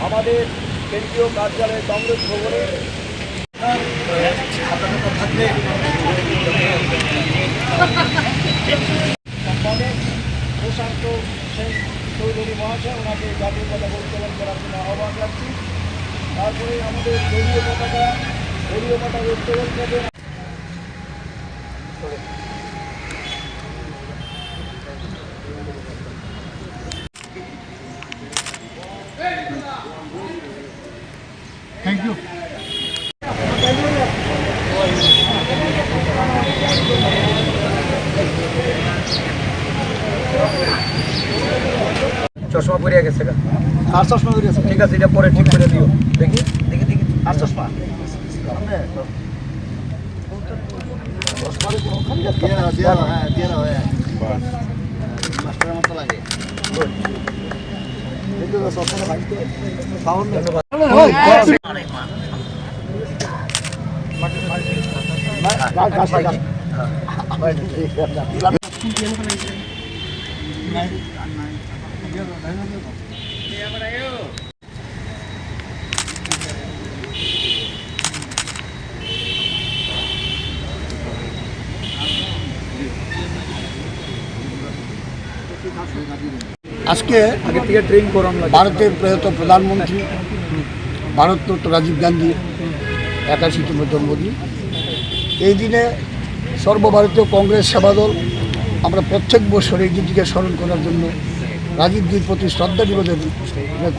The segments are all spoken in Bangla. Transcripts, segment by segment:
আমাদের কেন্দ্রীয় কার্যালয় কংগ্রেস ভবনে থাকলে সম্মানে প্রশান্ত সেন চৌধুরী মহাশয় ওনাকে জাতীয় পতাকা উত্তোলন করার জন্য আহ্বান রাখছি। তারপরে আমাদের দলীয় পতাকা উত্তোলন করবেন। Thank you. চশমা পরিয়া গেছে গা আর চশমা পরে আছে ঠিক আছে এটা পরে ঠিক করে দিও দেখি দেখি দেখি আর চশমা মাস্টারের মতো লাগে আজকে আগে থেকে ট্রেন করানো লাগে ভারতের প্রয়াত প্রধানমন্ত্রী ভারতরত্ন রাজীব গান্ধীর 81তম জন্মদিন। এই দিনে সর্বভারতীয় কংগ্রেস সেবাদল আমরা প্রত্যেক বছর এই দিনটিকে স্মরণ করার জন্য রাজীবজির প্রতি শ্রদ্ধা নিবেদন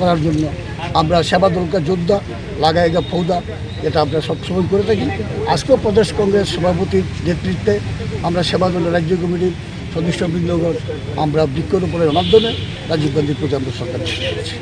করার জন্য আমরা সেবাদলকে যোদ্ধা লাগাইগা ফৌদা এটা আমরা সবসময় করে থাকি। আজকেও প্রদেশ কংগ্রেস সভাপতির নেতৃত্বে আমরা সেবাদলের রাজ্য কমিটির সদস্যবৃন্দগণ আমরা বৃক্ষরোপণের মাধ্যমে রাজীব গান্ধীর প্রতি আমরা শ্রদ্ধা করেছি।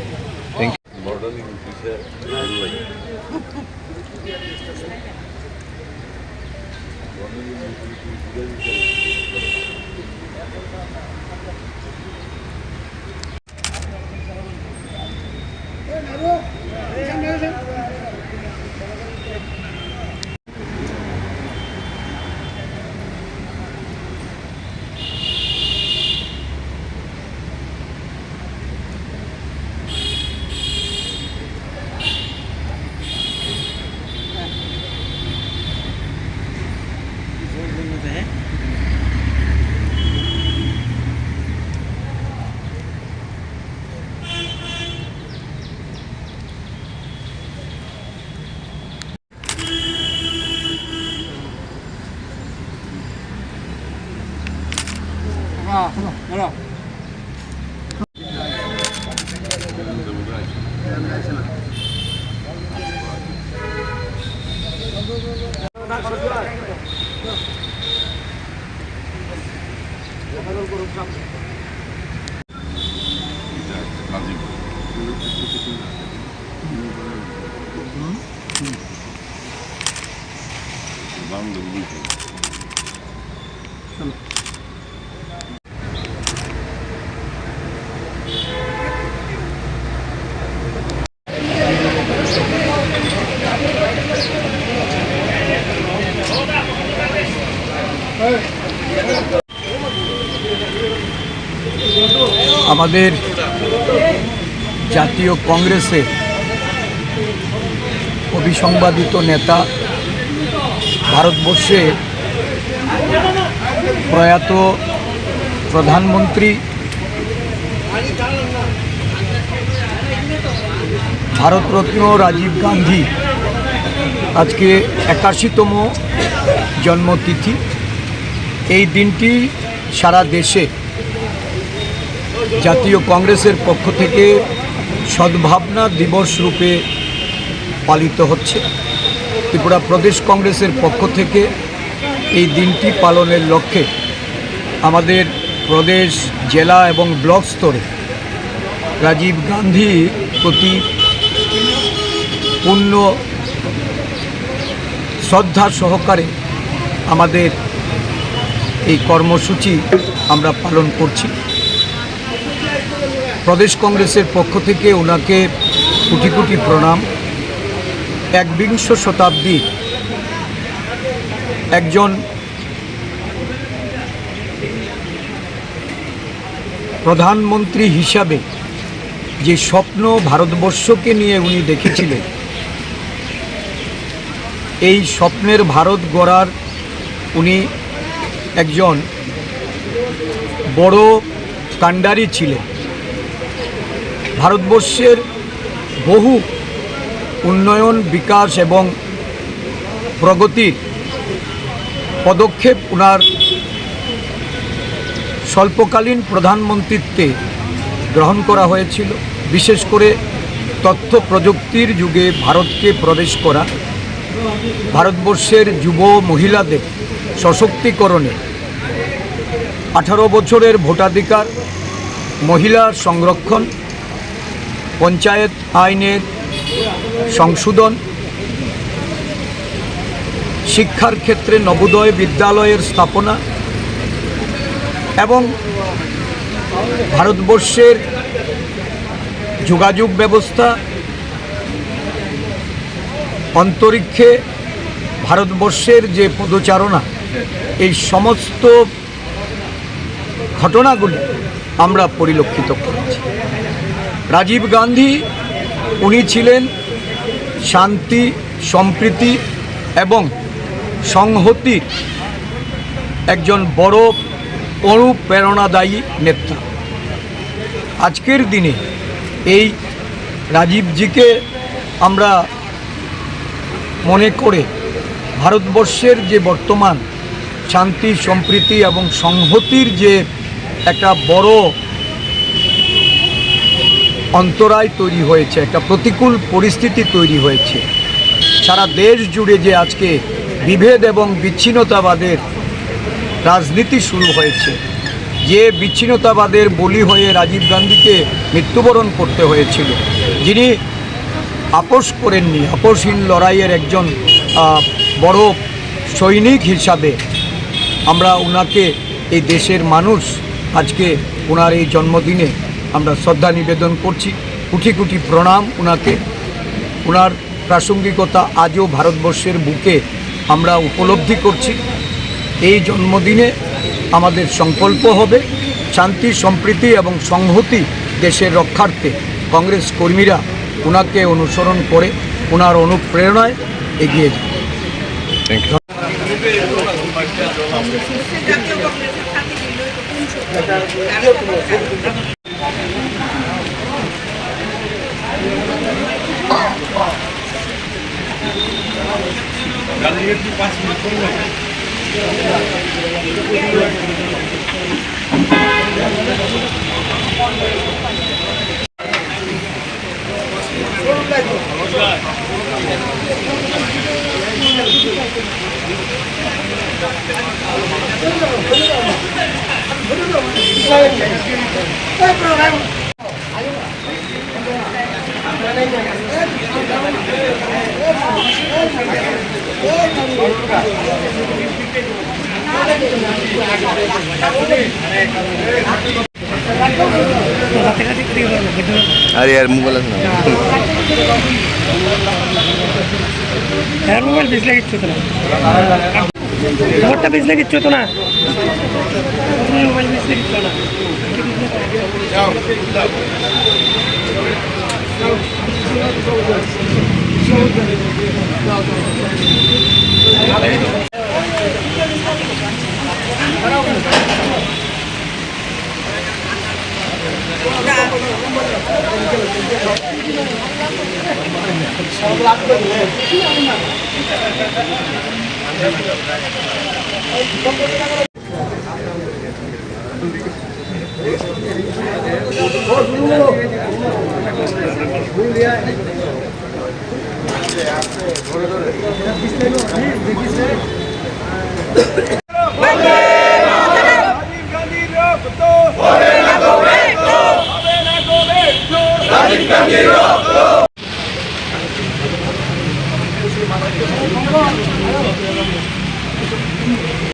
আমাদের জাতীয় কংগ্রেসের অবিসংবাদিত নেতা ভারতবর্ষের প্রয়াত প্রধানমন্ত্রী ভারতরত্ন রাজীব গান্ধী আজকে 81তম জন্মতিথি। এই দিনটি সারা দেশে জাতীয় কংগ্রেসের পক্ষ থেকে সদ্ভাবনা দিবস রূপে পালিত হচ্ছে। ত্রিপুরা প্রদেশ কংগ্রেসের পক্ষ থেকে এই দিনটি পালনের লক্ষ্যে আমাদের প্রদেশ, জেলা এবং ব্লক স্তরে রাজীব গান্ধী প্রতি পূর্ণ শ্রদ্ধা সহকারে আমাদের এই কর্মসূচি আমরা পালন করছি। প্রদেশ কংগ্রেসের পক্ষ থেকে ওনাকে কোটি কোটি প্রণাম। 21 শতাব্দীর একজন প্রধানমন্ত্রী হিসাবে যে স্বপ্ন ভারতবর্ষকে নিয়ে উনি দেখেছিলেন, এই স্বপ্নের ভারত গড়ার উনি একজন বড় কাণ্ডারি ছিলেন। ভারতবর্ষের বহু উন্নয়ন, বিকাশ এবং প্রগতির পদক্ষেপ ওনার স্বল্পকালীন প্রধানমন্ত্রীত্বে গ্রহণ করা হয়েছিল। বিশেষ করে তথ্য প্রযুক্তির যুগে ভারতকে প্রবেশ করা, ভারতবর্ষের যুব মহিলাদের সশক্তিকরণে 18 বছরের ভোটাধিকার, মহিলার সংরক্ষণ, পঞ্চায়েত আইনের সংশোধন, শিক্ষার ক্ষেত্রে নবোদয় বিদ্যালয়ের স্থাপনা এবং ভারতবর্ষের যোগাযোগ ব্যবস্থা, অন্তরিক্ষে ভারতবর্ষের যে পদচারণা, এই সমস্ত ঘটনাগুলি আমরা পরিলক্ষিত করেছি। রাজীব গান্ধী উনি ছিলেন শান্তি, সম্প্রীতি এবং সংহতির একজন বড় অনুপ্রেরণাদায়ী নেতা। আজকের দিনে এই রাজীবজিকে আমরা মনে করে ভারতবর্ষের যে বর্তমান শান্তি, সম্প্রীতি এবং সংহতির যে একটা বড় অন্তরায় তৈরি হয়েছে, একটা প্রতিকূল পরিস্থিতি তৈরি হয়েছে, সারা দেশ জুড়ে যে আজকে বিভেদ এবং বিচ্ছিন্নতাবাদের রাজনীতি শুরু হয়েছে, যে বিচ্ছিন্নতাবাদের বলি হয়ে রাজীব গান্ধীকে মৃত্যুবরণ করতে হয়েছিল, যিনি আপোষ করেননি, আপোষহীন লড়াইয়ের একজন বড় সৈনিক হিসাবে আমরা ওনাকে, এই দেশের মানুষ আজকে ওনার এই জন্মদিনে আমরা শ্রদ্ধা নিবেদন করছি। কোটি কোটি প্রণাম ওনাকে। ওনার প্রাসঙ্গিকতা আজও ভারতবর্ষের বুকে আমরা উপলব্ধি করছি। এই জন্মদিনে আমাদের সংকল্প হবে শান্তি, সম্প্রীতি এবং সংহতি দেশের রক্ষার্থে কংগ্রেস কর্মীরা ওনাকে অনুসরণ করে ওনার অনুপ্রেরণায় এগিয়ে যাবে। अरे यार मोबाइल আছে না यार मोबाइल बिजली किच्छु तो ना मोटा बिजली किच्छु तो ना मोबाइल बिजली किच्छु ना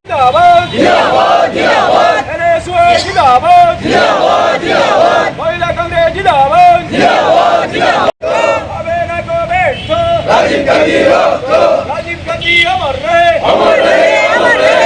जिंदाबाद जिंदाबाद जिंदाबाद एनएसयूआई जिंदाबाद जिंदाबाद जिंदाबाद महिला कांग्रेस जिंदाबाद जिंदाबाद जिंदाबाद अबे ना को बैठो राजीव गांधी रखो राजीव गांधी अमर रहे अमर रहे अमर रहे।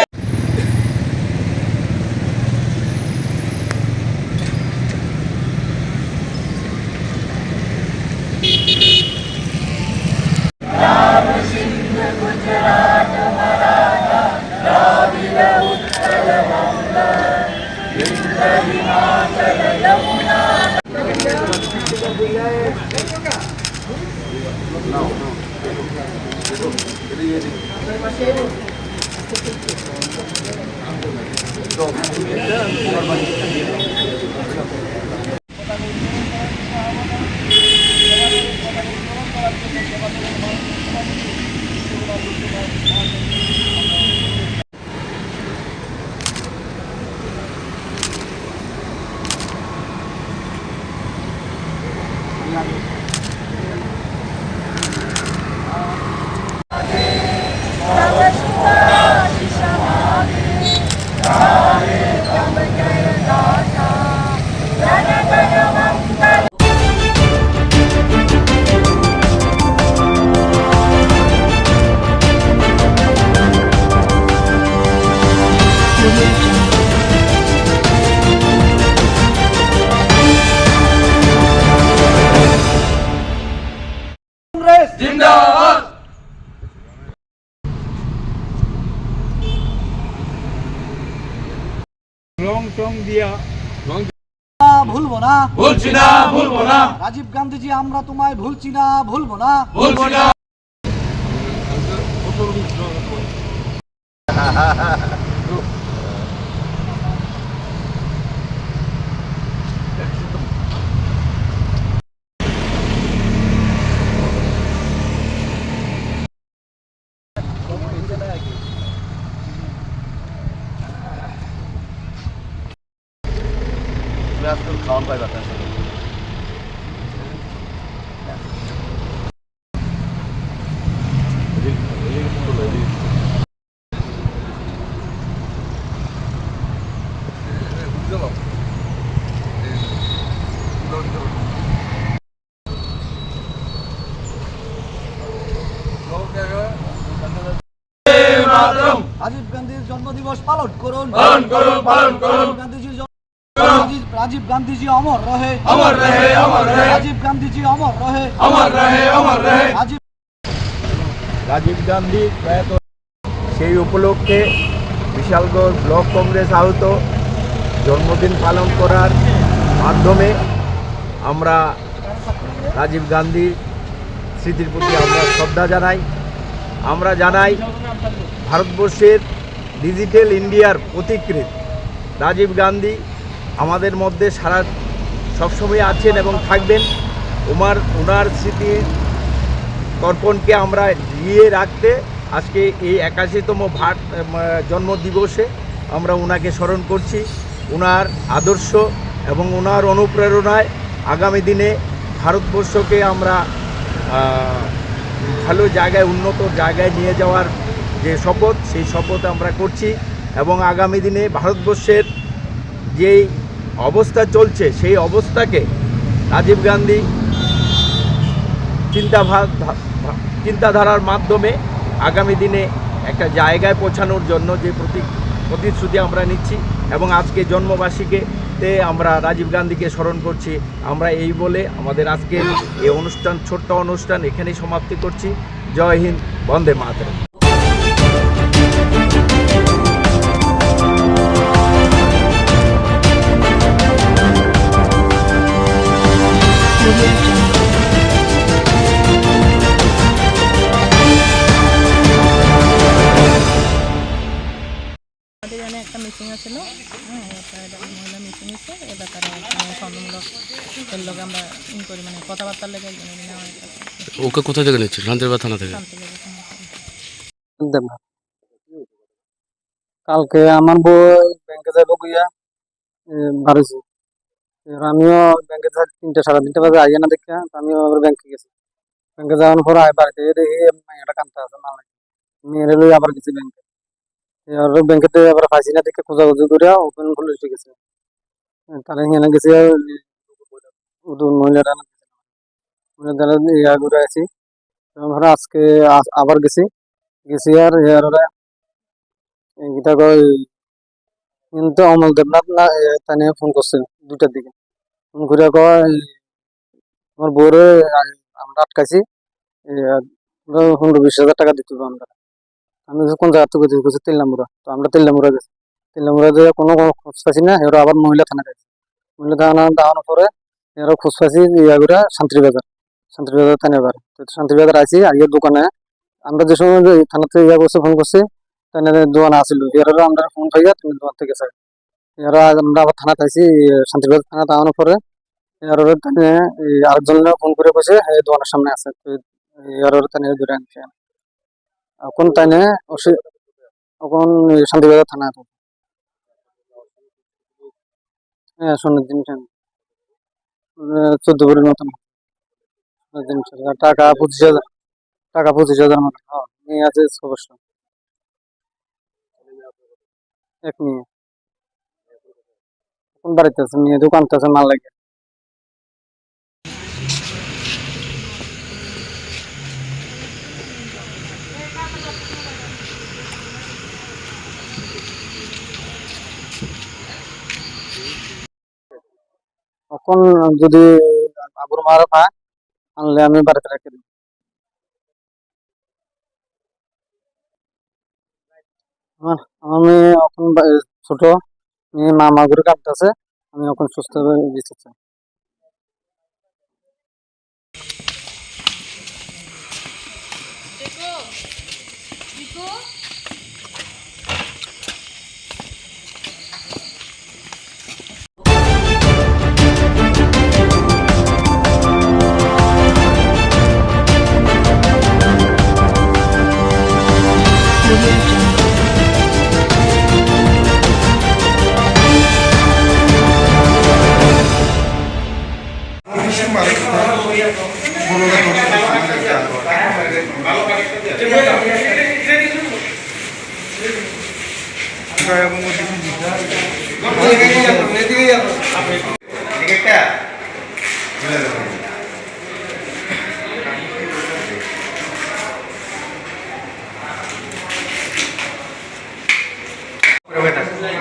জিন্দাবাদ। রং টং দিয়া ভুলবো না, ভুলছি না, ভুলবো না, রাজীব গান্ধীজি আমরা তোমায় ভুলছি না, ভুলবো না। ভুলছি না। খাওয়ান পাই বাতাস রাজীব গান্ধীর জন্মদিবস পালন করুন, পালন করুন, পালন করুন। রাজীব গান্ধীজি অমর রহে, অমর রহে, অমর রহে, রাজীব গান্ধীজি অমর রহে, অমর রহে, অমর রহে। রাজীব গান্ধী প্রয়াত, সেই উপলক্ষে বিশালগড় ব্লক কংগ্রেস আহত জন্মদিন পালন করার মাধ্যমে আমরা রাজীব গান্ধীর স্মৃতির প্রতি আমরা শ্রদ্ধা জানাই। আমরা জানাই ভারতবর্ষের ডিজিটাল ইন্ডিয়ার পথিকৃৎ রাজীব গান্ধী আমাদের মধ্যে সবসময় আছেন এবং থাকবেন। ওনার স্মৃতির তর্পণকে আমরা জিয়ে রাখতে আজকে এই 81তম জন্মদিবসে আমরা ওনাকে স্মরণ করছি। ওনার আদর্শ এবং ওনার অনুপ্রেরণায় আগামী দিনে ভারতবর্ষকে আমরা ভালো জায়গায়, উন্নত জায়গায় নিয়ে যাওয়ার যে শপথ, সেই শপথ আমরা করছি। এবং আগামী দিনে ভারতবর্ষের যেই অবস্থা চলছে সেই অবস্থাকে রাজীব গান্ধী চিন্তাধারার মাধ্যমে আগামী দিনে একটা জায়গায় পৌঁছানোর জন্য যে প্রতিশ্রুতি আমরা নিচ্ছি এবং আজকে জন্মবার্ষিকীতে আমরা রাজীব গান্ধীকে স্মরণ করছি। আমরা এই বলে আমাদের আজকের এই অনুষ্ঠান, ছোট্ট অনুষ্ঠান এখানেই সমাপ্তি করছি। জয় হিন্দ, বন্দে মাতরম। আমাদের এখানে একটা মিটিং আছিল, মহিলা মিটিং হচ্ছে এ ব্যাপারে সন্দেহমূলক এর লোক আমরা করি, মানে কথাবার্তার লেগে ওকে কোথা থেকে নিচ্ছে? শান্তিরবাগ থানা থেকে? কালকে আমার বউ ব্যাংকে যাবো গিয়া বাড়িছি, আমিও ব্যাংকে 3টা সাড়ে 3টা বাজে আইয়া না দেখে আমিও আবার ব্যাংকে গেছি। ব্যাংকে যাওয়ার পর বাড়িতে দেখি মেয়েটা কানতে আছে, না মেয়েরে লই আবার গেছি ব্যাংকে। ব্যাংকেতে আবার পাইছি না দেখে খোঁজাখুঁজি করে ওপেন পুলিশ গেছে, তারা এখানে গেছে মহিলারা ইয়া ঘুরে আছি। আজকে আবার গেছি আর গীতা কয় কিন্তু অমল দেবনাথ না তাই ফোন করছে 2টার দিকে, ফোন করে কয় আমার বউরে আমরা আটকাইছি, 15-20 হাজার টাকা দিতে হবে আমরা। আমি কোন জায়গা থেকে গেছি? তেল্লামুড়া। তো আমরা তেল্লামুড়া গেছি, তেল্লামুড়া দিয়ে কোনো খোঁজ পাইছি না। এরা আবার মহিলা থানা গেছে, মহিলা থানা দেওয়ানোর পরে এরা খোঁজ পাইছি ইয়াগুড়া শান্তিবাজার। শান্তিবাজার থানায় বাড়ি। তো শান্তিবাজার আছি আগে দোকানে আমরা যে সময় থানা থেকে ইয়া করছে ফোন করছে তাহলে দোকানে আসিল এরা আমরা ফোন পাইয়া তুমি দোকান থেকে গেছে এরা আমরা আবার থানাতে আছি শান্তিবাজার থানাতে আনার পরে এর আরেকজনের ফোন করে বসে এই দোকানের সামনে আছে তো এর তানে ধরে আনছে এখন তাইনে এখন শান্তিবাজার থানা আছে। হ্যাঁ সোনার জিনিস 14 ভরির মতন জিনিস টাকা 25,000 টাকা 25,000 মতন। হ্যাঁ মেয়ে আছে 6 বছর এক মেয়ে এখন বাড়িতে আছে মেয়ে দোকানতে আছে মাল লাগে। এখন যদি আবুর মারা পায় আনলে আমি বাড়িতে রেখে দিই। আমার মেয়ে এখন ছোট মেয়ে মা করে কাঁদতেছে আমি এখন সুস্থ হয়ে গেছি।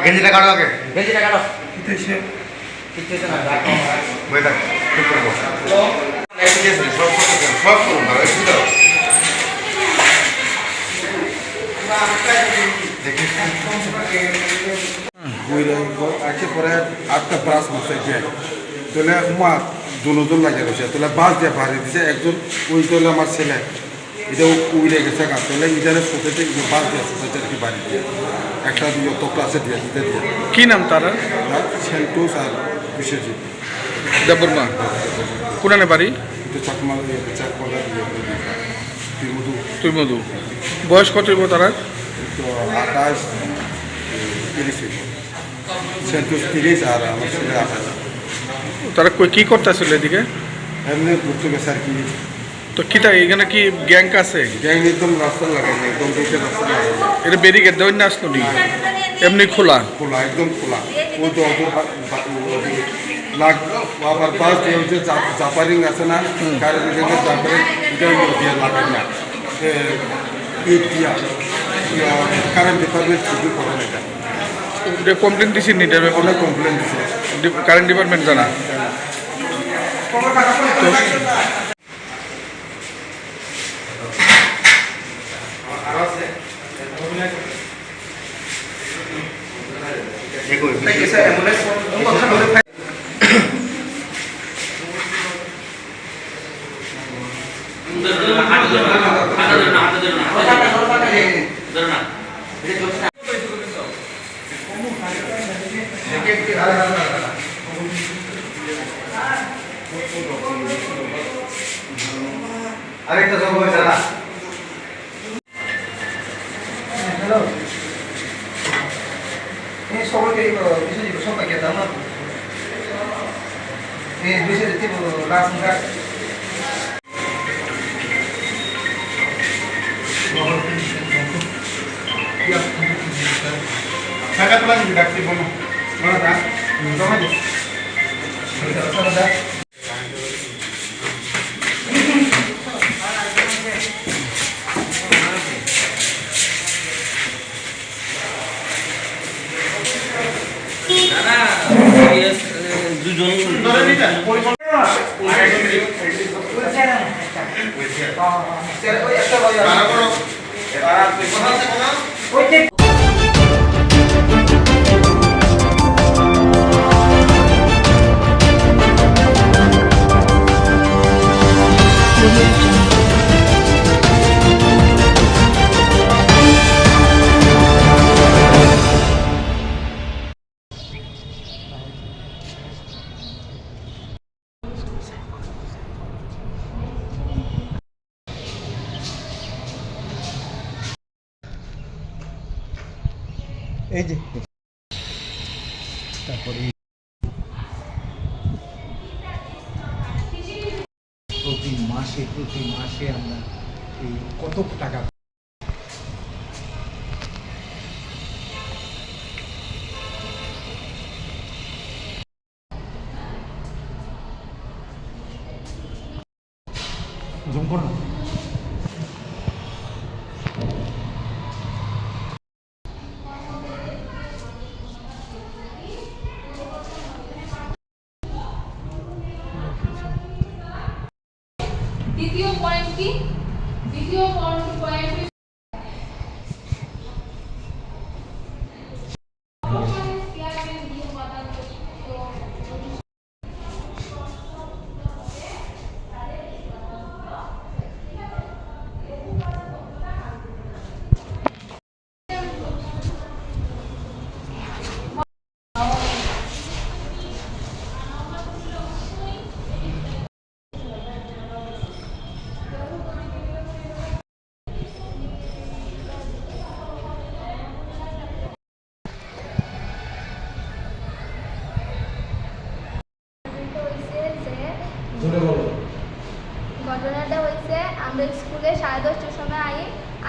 গেঞ্জিটা কাটো আগে সব করুন আছে পরে আটটা ব্রাশ বসাইছে তোলে মা দুজন লাগে রয়েছে তোলে বাস দিয়ে বাড়ি দিছে একজন ওই তোলে আমার ছেলে এটা উড়ে গেছে গা তোলে ইটারে সোসাইটি বাস দিয়ে সোসাইটি আর কি বাড়ি দিয়ে একটা দিয়ে তো ক্লাসে দিয়ে দিতে দিয়ে কি নাম তারা? সেন্টোস আর বিশ্বজিৎ দেববর্মা কোনানে বাড়ি? এটা চাকমাল চাকমালা তুই মধু বয়স কত হইব তারা? তো 28 30 সেন্টোস 30 আর আমার ছেলে 28 তারা কি করতে আসলে এদিকে? এমনি ঘুরতে গেছে আর কি। তো কিটা এখানে কি গ্যাং আছে? গ্যাং একদম রাস্তা লাগাই না একদম দুইটা রাস্তা লাগাই এটা ব্যারিকেড দেওয়ার না আসলো নি এমনি খোলা খোলা একদম খোলা ওই তো লাগ আবার পাশ দিয়ে হচ্ছে জাপারিং আছে না কারণ জাপারিং এটা দিয়ে লাগাই না ইট দিয়া কারেন্ট ডিপার্টমেন্ট শুধু করে না এটা কমপ্লেন দিছি নি এটা অনেক কমপ্লেন দিছে কারেন্ট ডিপার্টমেন্ট জানা আরেকটা সময় দাঁড়া হ্যালো এই সবাইকে বিষয় সবাইকে দাম না এই বিষয় দিতে লাস্ট কাট সাকাত লাগি ডাকতে বলো বড় দা জমা দিস দুজন audio jungle. এই যে তারপরে প্রতি মাসে আমরা এই কত টাকা জুম করো। দ্বিতীয় পয়েন্ট কি? দ্বিতীয় পয়েন্ট ঘটনাটা হয়েছে আমরা স্কুলে 10:30টার সময়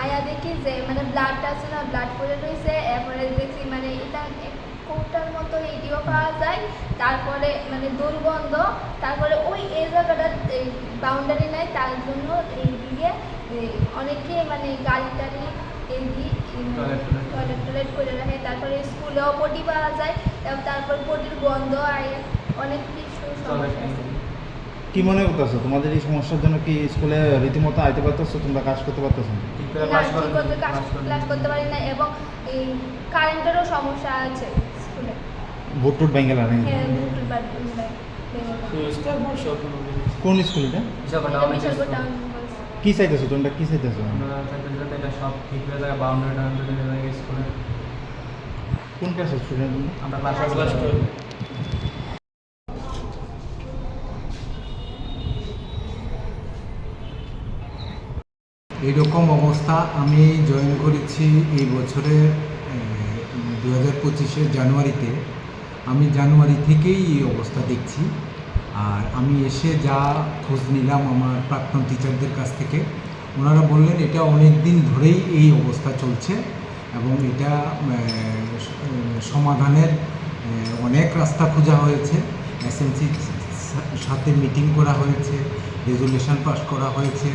আয়া দেখি যে মানে ব্লাডটা আছে না, ব্লাড পড়ে রয়েছে। এরপরে দেখছি মানে এটা কৌটার মতো এটিও পাওয়া যায়। তারপরে মানে দুর্গন্ধ। তারপরে ওই এই জায়গাটা বাউন্ডারি নাই, তার জন্য এইদিকে অনেকে মানে গাড়ি টাড়ি টয়লেট করে রাখে। তারপরে স্কুলেও পটি পাওয়া যায়, তারপর পটির গন্ধ আয় অনেক কিছু সমস্যা আছে। কি মনে করতেছো তোমাদের এই সমস্যার জন্য কি স্কুলে রীতিমতো আইতে পারতেছো, তোমরা কাজ করতে পারতেছো না? ক্লাস করতে পারি না এবং এই কারেন্টেরও সমস্যা আছে স্কুলে। ভোট টোট ভেঙে লাগে? হ্যাঁ, ভোট টোট কোন স্কুল এটা? কি চাইতেছো তোমরা, কি চাইতেছো? এটা সব ঠিক হয়ে যায়, বাউন্ডারি স্কুলে। কোন ক্লাসের স্টুডেন্ট? আমরা ক্লাস এইরকম অবস্থা আমি জয়েন করেছি এই বছরের 2025-এর জানুয়ারিতে। আমি জানুয়ারি থেকেই এই অবস্থা দেখছি। আর আমি এসে যা খোঁজ নিলাম আমার প্রাক্তন টিচারদের কাছ থেকে, ওনারা বললেন এটা অনেক দিন ধরেই এই অবস্থা চলছে এবং এটা সমাধানের অনেক রাস্তা খোঁজা হয়েছে। এসএমসির সাথে মিটিং করা হয়েছে, রেজুলেশন পাস করা হয়েছে,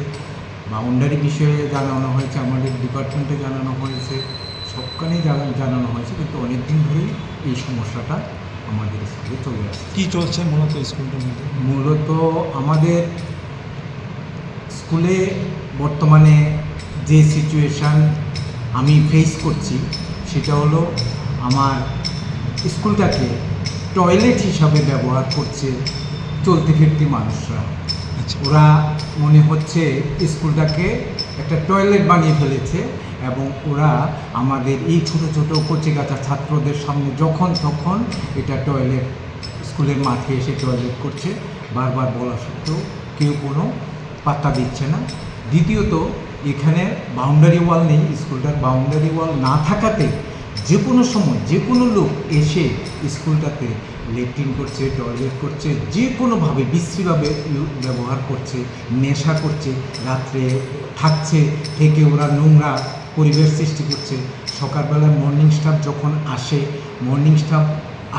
বাউন্ডারি বিষয়ে জানানো হয়েছে, আমাদের ডিপার্টমেন্টে জানানো হয়েছে, সবখানেই জানানো হয়েছে, কিন্তু অনেক দিন ধরেই এই সমস্যাটা আমাদের স্কুলে চলে আসছে। কী চলছে মূলত স্কুলটার মধ্যে? মূলত আমাদের স্কুলে বর্তমানে যে সিচুয়েশান আমি ফেস করছি সেটা হলো আমার স্কুলটাকে টয়লেট হিসাবে ব্যবহার করছে চলতি ফিরতি মানুষরা। ওরা মনে হচ্ছে স্কুলটাকে একটা টয়লেট বানিয়ে ফেলেছে এবং ওরা আমাদের এই ছোটো ছোটো কচিকাঁচা ছাত্রদের সামনে যখন তখন এটা টয়লেট স্কুলের মাঠে এসে টয়লেট করছে। বারবার বলা সত্ত্বেও কেউ কোনো পাত্তা দিচ্ছে না। দ্বিতীয়ত এখানে বাউন্ডারি ওয়াল নেই, স্কুলটার বাউন্ডারি ওয়াল না থাকাতে যে কোনো সময় যে কোনো লোক এসে স্কুলটাতে লেট্রিন করছে, টয়লেট করছে, যে কোনোভাবে বিশ্রীভাবে ব্যবহার করছে, নেশা করছে, রাত্রে থাকছে, থেকে ওরা নোংরা পরিবেশ সৃষ্টি করছে। সকালবেলায় মর্নিং স্টাফ যখন আসে, মর্নিং স্টাফ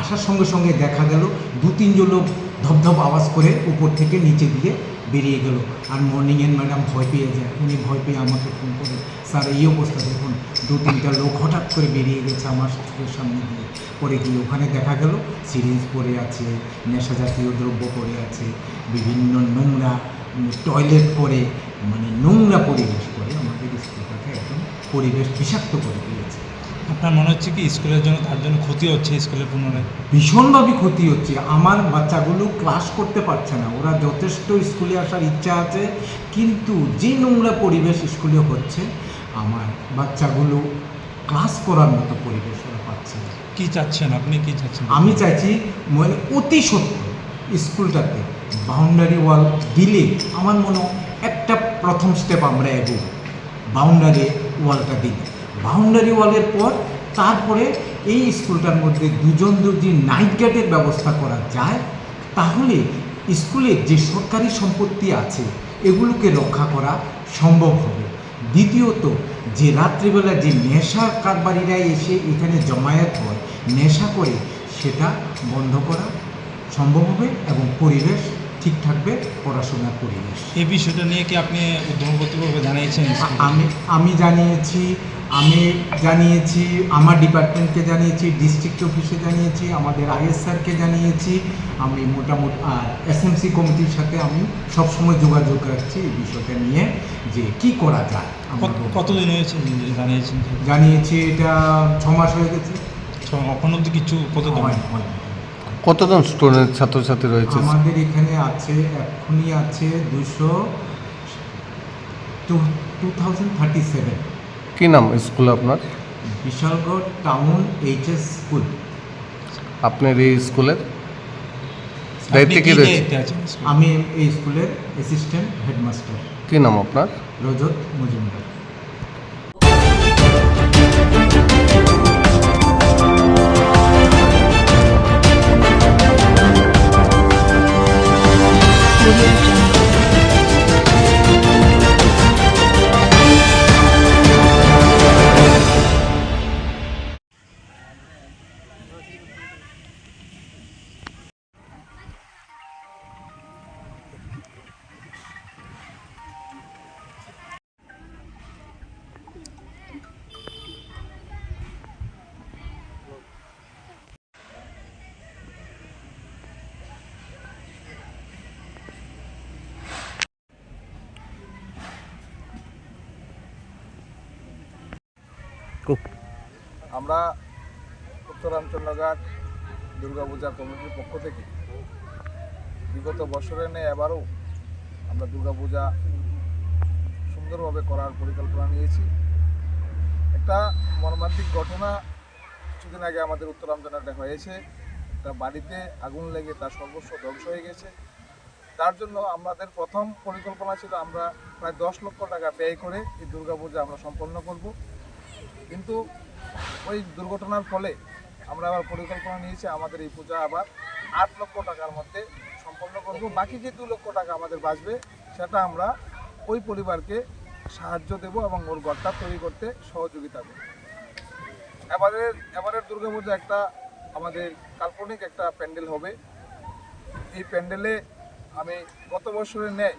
আসার সঙ্গে সঙ্গে দেখা গেল 2-3 লোক ধপধপ আওয়াজ করে উপর থেকে নিচে দিয়ে বেরিয়ে গেল। আর মর্নিংয়ের ম্যাডাম ভয় পেয়ে যায়, উনি ভয় পেয়ে আমাকে ফোন করে, স্যার এই অবস্থা দেখুন, 2-3টা লোক হঠাৎ করে বেরিয়ে গেছে আমার চোখের সামনে দিয়ে। পরে গিয়ে ওখানে দেখা গেল সিরিঞ্জ পড়ে আছে, নেশা জাতীয় দ্রব্য পড়ে আছে, বিভিন্ন নোংরা টয়লেট করে, মানে নোংরা পরিবেশ করে আমাদের স্কুলটাকে একদম পরিবেশ বিষাক্ত করে দিয়েছে। আপনার মনে হচ্ছে কি স্কুলের জন্য তার জন্য ক্ষতি হচ্ছে স্কুলের পুনরায়? ভীষণভাবে ক্ষতি হচ্ছে। আমার বাচ্চাগুলো ক্লাস করতে পারছে না। ওরা যথেষ্ট স্কুলে আসার ইচ্ছা আছে, কিন্তু যে নোংরা পরিবেশ স্কুলে হচ্ছে, আমার বাচ্চাগুলো ক্লাস করার মতো পরিবেশ ওরা পাচ্ছে না। কী চাচ্ছেন আপনি, কী চাচ্ছেন? আমি চাইছি মানে অতি সত্য স্কুলটাতে বাউন্ডারি ওয়াল দিলে আমার মনে হয় একটা প্রথম স্টেপ আমরা এগোব। বাউন্ডারি ওয়ালটা দিই, বাউন্ডারি ওয়ালের পর তারপরে এই স্কুলটার মধ্যে দুজন যদি নাইট গার্ডের ব্যবস্থা করা যায়, তাহলে স্কুলের যে সরকারি সম্পত্তি আছে এগুলোকে রক্ষা করা সম্ভব হবে। দ্বিতীয়ত, যে রাত্রিবেলা যে নেশা কারবারিরা এসে এখানে জমায়েত হয়, নেশা করে, সেটা বন্ধ করা সম্ভব হবে এবং পরিবেশ ঠিক থাকবে, পড়াশোনার পরিবেশ। এই বিষয়টা নিয়ে কি আপনি উদ্যম কর্তৃপক্ষ জানিয়েছেন? আমি জানিয়েছি আমার ডিপার্টমেন্টকে জানিয়েছি, ডিস্ট্রিক্ট অফিসে জানিয়েছি, আমাদের আইএস স্যারকে জানিয়েছি। আমি মোটামুটি এসএমসি কমিটির সাথে আমি সবসময় যোগাযোগ রাখছি এই বিষয়টা নিয়ে যে কি করা যায়। কতদিন হয়েছে জানিয়েছেন? জানিয়েছি এটা 6 মাস হয়ে গেছে। এখন অব্দি কিছু কতজন স্টুডেন্ট ছাত্রছাত্রী রয়েছে আমাদের এখানে? আছে এখনই আছে 2037। কি নাম স্কুল আপনার? Bishalgarh town HS school. আপনার এই স্কুলের দায়িত্বে কি রয়েছে? আমি এই স্কুলের অ্যাসিস্ট্যান্ট হেডমাস্টার। কি নাম আপনার? রজত মজুমদার। আমরা উত্তরাঞ্চলঘাট দুর্গাপূজা কমিটির পক্ষ থেকে বিগত বছরের ন্যায় এবারও আমরা দুর্গাপূজা সুন্দরভাবে করার পরিকল্পনা নিয়েছি। একটা মর্মান্তিক ঘটনা কিছুদিন আগে আমাদের উত্তরাঞ্চলঘাটে হয়েছে। একটা বাড়িতে আগুন লেগে তার সর্বস্ব ধ্বংস হয়ে গেছে। তার জন্য আমাদের প্রথম পরিকল্পনা ছিল আমরা প্রায় 10 লক্ষ টাকা ব্যয় করে এই দুর্গাপূজা আমরা সম্পন্ন করব, কিন্তু ওই দুর্ঘটনার ফলে আমরা আবার পরিকল্পনা নিয়েছি আমাদের এই পূজা আবার 8 লক্ষ টাকার মধ্যে সম্পন্ন করব। বাকি যে 2 লক্ষ টাকা আমাদের বাঁচবে সেটা আমরা ওই পরিবারকে সাহায্য দেব এবং ওর ঘরটা তৈরি করতে সহযোগিতা করব। এবারের দুর্গাপূজা একটা আমাদের কাল্পনিক একটা প্যান্ডেল হবে। এই প্যান্ডেলে আমি গত বছরের ন্যায়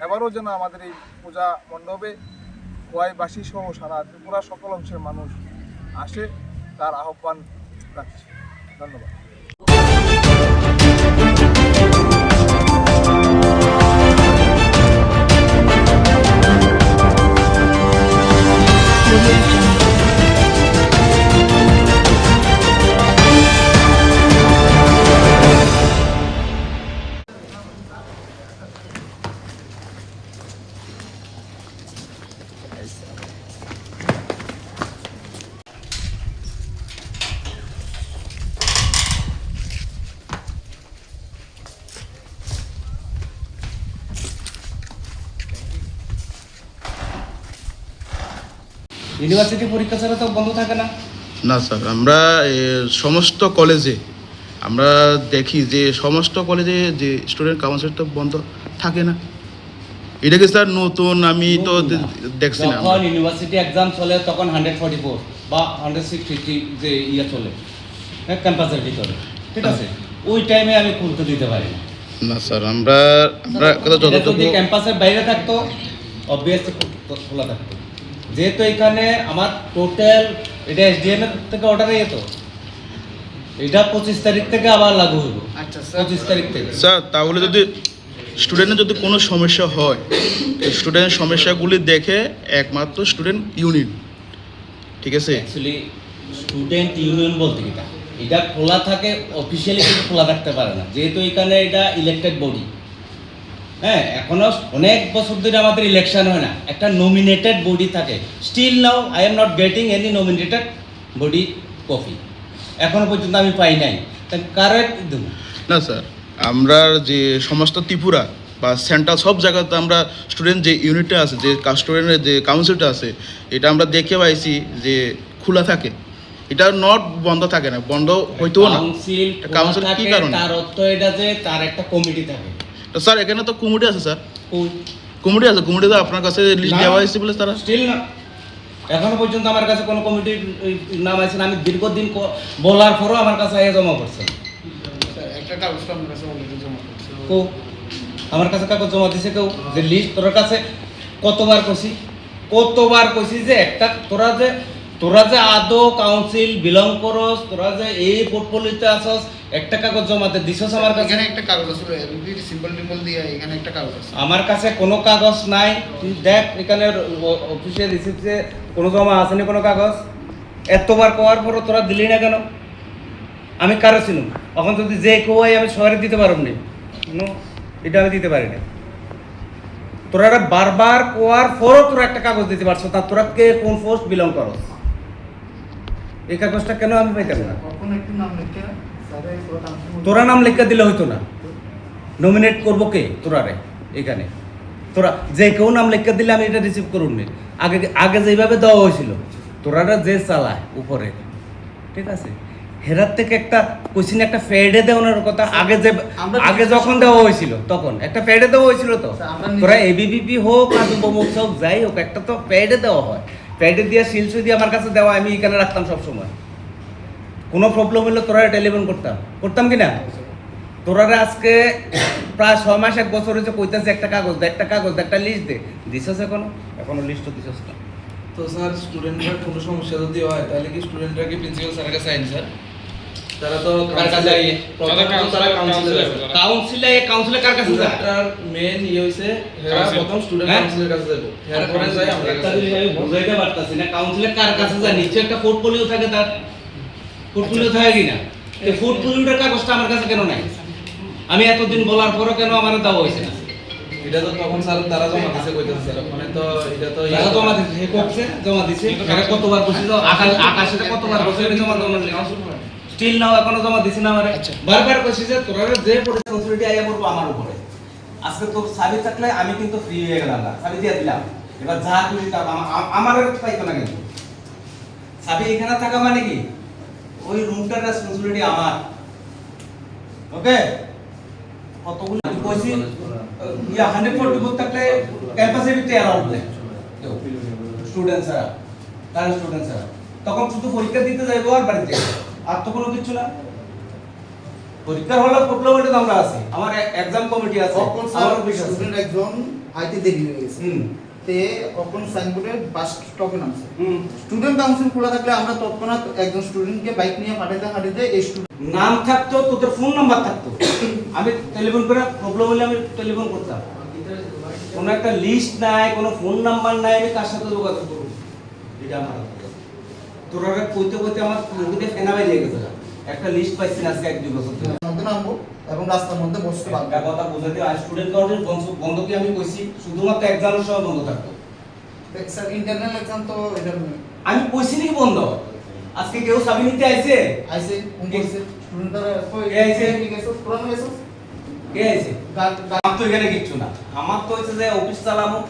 এবারও যেন আমাদের এই পূজা মণ্ডপে ওয়াইবাসী সহ সারা ত্রিপুরা সকল অংশের মানুষ আসে, তার আহ্বান রাখছি। ধন্যবাদ। ইউনিভার্সিটি পরীক্ষা ছাড়া তো বন্ধ থাকে না? না স্যার, আমরা সমস্ত কলেজে আমরা দেখি যে সমস্ত কলেজে যে স্টুডেন্ট কাউন্সিল তো বন্ধ থাকে না। এটা কি স্যার নতুন? আমি তো দেখছি না। যখন ইউনিভার্সিটি এক্সাম চলে তখন 144 বা 160 যে ইয়ে চলে ক্যাম্পাসের ভিতরে, ঠিক আছে, ওই টাইমে আমি খুলতে দিতে পারি না। না স্যার, আমরা যদি ক্যাম্পাসের বাইরে থাকতো অবভিয়াসলি খোলা থাকতো। যেহেতু এখানে আমার টোটাল এটা এসডিএম এর থেকে অর্ডার যেত, এটা 25 তারিখ থেকে আবার লাগু হইব। আচ্ছা স্যার, 25 তারিখ থেকে। স্যার, তাহলে যদি স্টুডেন্টের যদি কোনো সমস্যা হয়, স্টুডেন্টের সমস্যাগুলি দেখে একমাত্র স্টুডেন্ট ইউনিট ঠিক আছে? অ্যাকচুয়ালি স্টুডেন্ট ইউনিয়ন বলতে কি এটা খোলা থাকে, অফিসিয়ালি কিন্তু খোলা থাকতে পারে না, যেহেতু এখানে এটা ইলেক্টেড বডি। হ্যাঁ, এখনো অনেক বছর ধরে আমাদের ইলেকশন হয় না, একটা নমিনেটেড বডি থাকে। Still now I am not getting any nominated body copy, এখনো পর্যন্ত আমি পাই নাই। কারেক্ট না স্যার, আমরা যে সমস্ত ত্রিপুরা বা সেন্ট্রাল সব জায়গাতে আমরা স্টুডেন্ট যে ইউনিটটা আছে, যে স্টুডেন্টের যে কাউন্সিলটা আছে, এটা আমরা দেখে পাইছি যে খোলা থাকে। এটা নট বন্ধ থাকে না, বন্ধ হইতেও না। কাউন্সিল কি কারণে? তার অর্থ এটা যে তার একটা কমিটি থাকে। স্যার এখানে তো কমিটি আছে স্যার, কমিটি আছে, কমিটিতে আপনার কাছে লিস্ট দেওয়া হয়েছে বলে তারা স্টিল না, এখনো পর্যন্ত আমার কাছে কোনো কমিটির নাম আছে না। আমি দীর্ঘদিন বলার পরও আমার কাছে আগে জমা করছে। একটা কাগজ তো আমার কাছে অলরেডি জমা করছে। আমার কাছে কাগজ জমা দিছে কেউ? যে লিস্ট তোর কাছে কতবার কইছি যে একটা তোরা যে আদৌ কাউন্সিল বিলং করস, তোরা যে এই পোর্টফোলিওতে আসস, একটা কাগজ জমাতে দিছস আমার কাছে? এখানে একটা কাগজ আছে, এমপি সিম্বল টিম্বল দিয়ে এখানে একটা কাগজ আছে। আমার কাছে কোনো কাগজ নাই। তুই দেখ এখানে অফিসে রিসিপ্টে কোনো জমা আসেনি কোনো কাগজ। এতবার কোয়ার পরও তোরা দিলি না কেন? আমি কারো ছিলাম এখন, যদি যে কোয়াই আমি শহরে দিতে পারব না, এটা আমি দিতে পারি না। তোরা বারবার কোয়ার পরও তোরা একটা কাগজ দিতে পারছো না। তোরা কে কোন পোস্ট বিলং করো? এই কাগজটা কেন আমি পাইতাম না? তোরা নাম লেখা দিলে হইতো না? নমিনেট করবো কে তোরারে? এখানে তোরা যে কেউ নাম লেখা দিলে আমি এটা রিসিভ করুন নি। আগে যেভাবে দেওয়া হয়েছিল, তোরারা যে চালায় উপরে, ঠিক আছে, হেরার থেকে একটা কোশ্চিন একটা ফেডে দেওয়ার কথা। আগে যখন দেওয়া হয়েছিল তখন একটা ফেডে দেওয়া হয়েছিল। তো তোরা এবিবিপি হোক আর যুবমুক্ত হোক, যাই হোক, একটা তো ফেডে দেওয়া হয়। ফেডে দিয়ে শিলসু দিয়ে আমার কাছে দেওয়া, আমি এখানে রাখতাম সবসময়। কোনো প্রবলেম হলে তোরা টেলিফোন করতাম কি না? তোরা আজকে প্রায় 6 মাস 1 বছর হয়েছে কইতাছে একটা কাগজ দে, একটা লিস্ট দে। দিছস এখনো লিস্টও দিছস না। তো স্যার স্টুডেন্টরা কোনো সমস্যা যদি হয় তাহলে কি স্টুডেন্টরা কি প্রিন্সিপাল স্যারের কাছে আইন স্যার? তারা তো কার কাছে আইয়ে? তারা কাউন্সিলে কার কাছে যায়? তার মেইন হইছে হেরা প্রথম স্টুডেন্ট কাউন্সিলের কাছে যাবে। এরপরে যায় আমরা একটা জিনিস আমি বুঝাইতে পারতাছি না, কাউন্সিলে কার কাছে যায়? নিশ্চয় একটা পোর্টফোলিও থাকে, তার পোর্টফোলিও থাকে কিনা? এই পোর্টফোলিওটার কাগজটা আমার কাছে কেন নাই? আমি এতদিন বলার পরও কেন আমার দেওয়া হয়েছে না? এটা তো তখন স্যার তারা জমা দিছে কইতেছে স্যার, মানে তো এটা তো তারা জমা দিছে, হে কোপছে জমা দিছে। এটা কতবার বসে দাও, আকাশে কতবার বসে জমা স্টিল নাও এখনো জমা দিছি না আমারে। বারবার কইছি যে তোরা যে রেসপন্সিবিলিটি আইয়া পড়বো আমার উপরে। আজকে তোর চাবি থাকলে আমি কিন্তু ফ্রি হয়ে গেলাম না, চাবি দিয়ে দিলাম। এবার যা খুশি তা আমার পাইতো না, কিন্তু চাবি এখানে থাকা মানে কি ওই রুমটার রেসপন্সিবিলিটি আমার। ওকে, কতগুলো কইছি 140 থাকলে ক্যাম্পাসে ভিতরে অ্যালাউড নেই স্টুডেন্টসরা, কারেন্ট স্টুডেন্টসরা। তখন শুধু পরীক্ষা দিতে যাইবো আর বাড়িতে, আর তো কোনো কিছু না। পরীক্ষা হলো প্রবলেম হলে আমরা আছি, আমার এক্সাম কমিটি আছে, আমার অফিস আছে। স্টুডেন্ট একজন আইতে দেরি হয়ে গেছে, তে তখন সাইনবোর্ডে বাস স্টপে নামছে। স্টুডেন্ট কাউন্সিল খোলা থাকলে আমরা তৎক্ষণাৎ একজন স্টুডেন্টকে বাইক নিয়ে পাঠাইতে এই নাম থাকতো, তোদের ফোন নাম্বার থাকতো, আমি টেলিফোন করে প্রবলেম হলে আমি টেলিফোন করতাম। কোনো একটা লিস্ট নাই, কোনো ফোন নাম্বার নাই, আমি কার সাথে যোগাযোগ করব? এটা আমার তোরা কইতে আমার মুখে ফেনা বাইরে গেছে। একটা লিস্ট পাইছি আজকে 1-2 বছর ধরে মধ্যে নামবো এবং রাস্তার মধ্যে বসতে পারবো। কথা বুঝাতে স্টুডেন্ট কাউন্সিল বন্ধ কি আমি কইছি? শুধুমাত্র এক্সামের সময় বন্ধ থাকতো। স্যার ইন্টারনাল এক্সাম তো এটা আমি কইছি নাকি বন্ধ? আজকে কেউ চাবি নিতে আইছে? কোন কইছে? স্টুডেন্টরা কই আইছে? কি গেছে? পুরানো গেছে? কে আইছে? আমার তো এখানে কিচ্ছু না। আমার তো হইছে যে অফিস চালামো,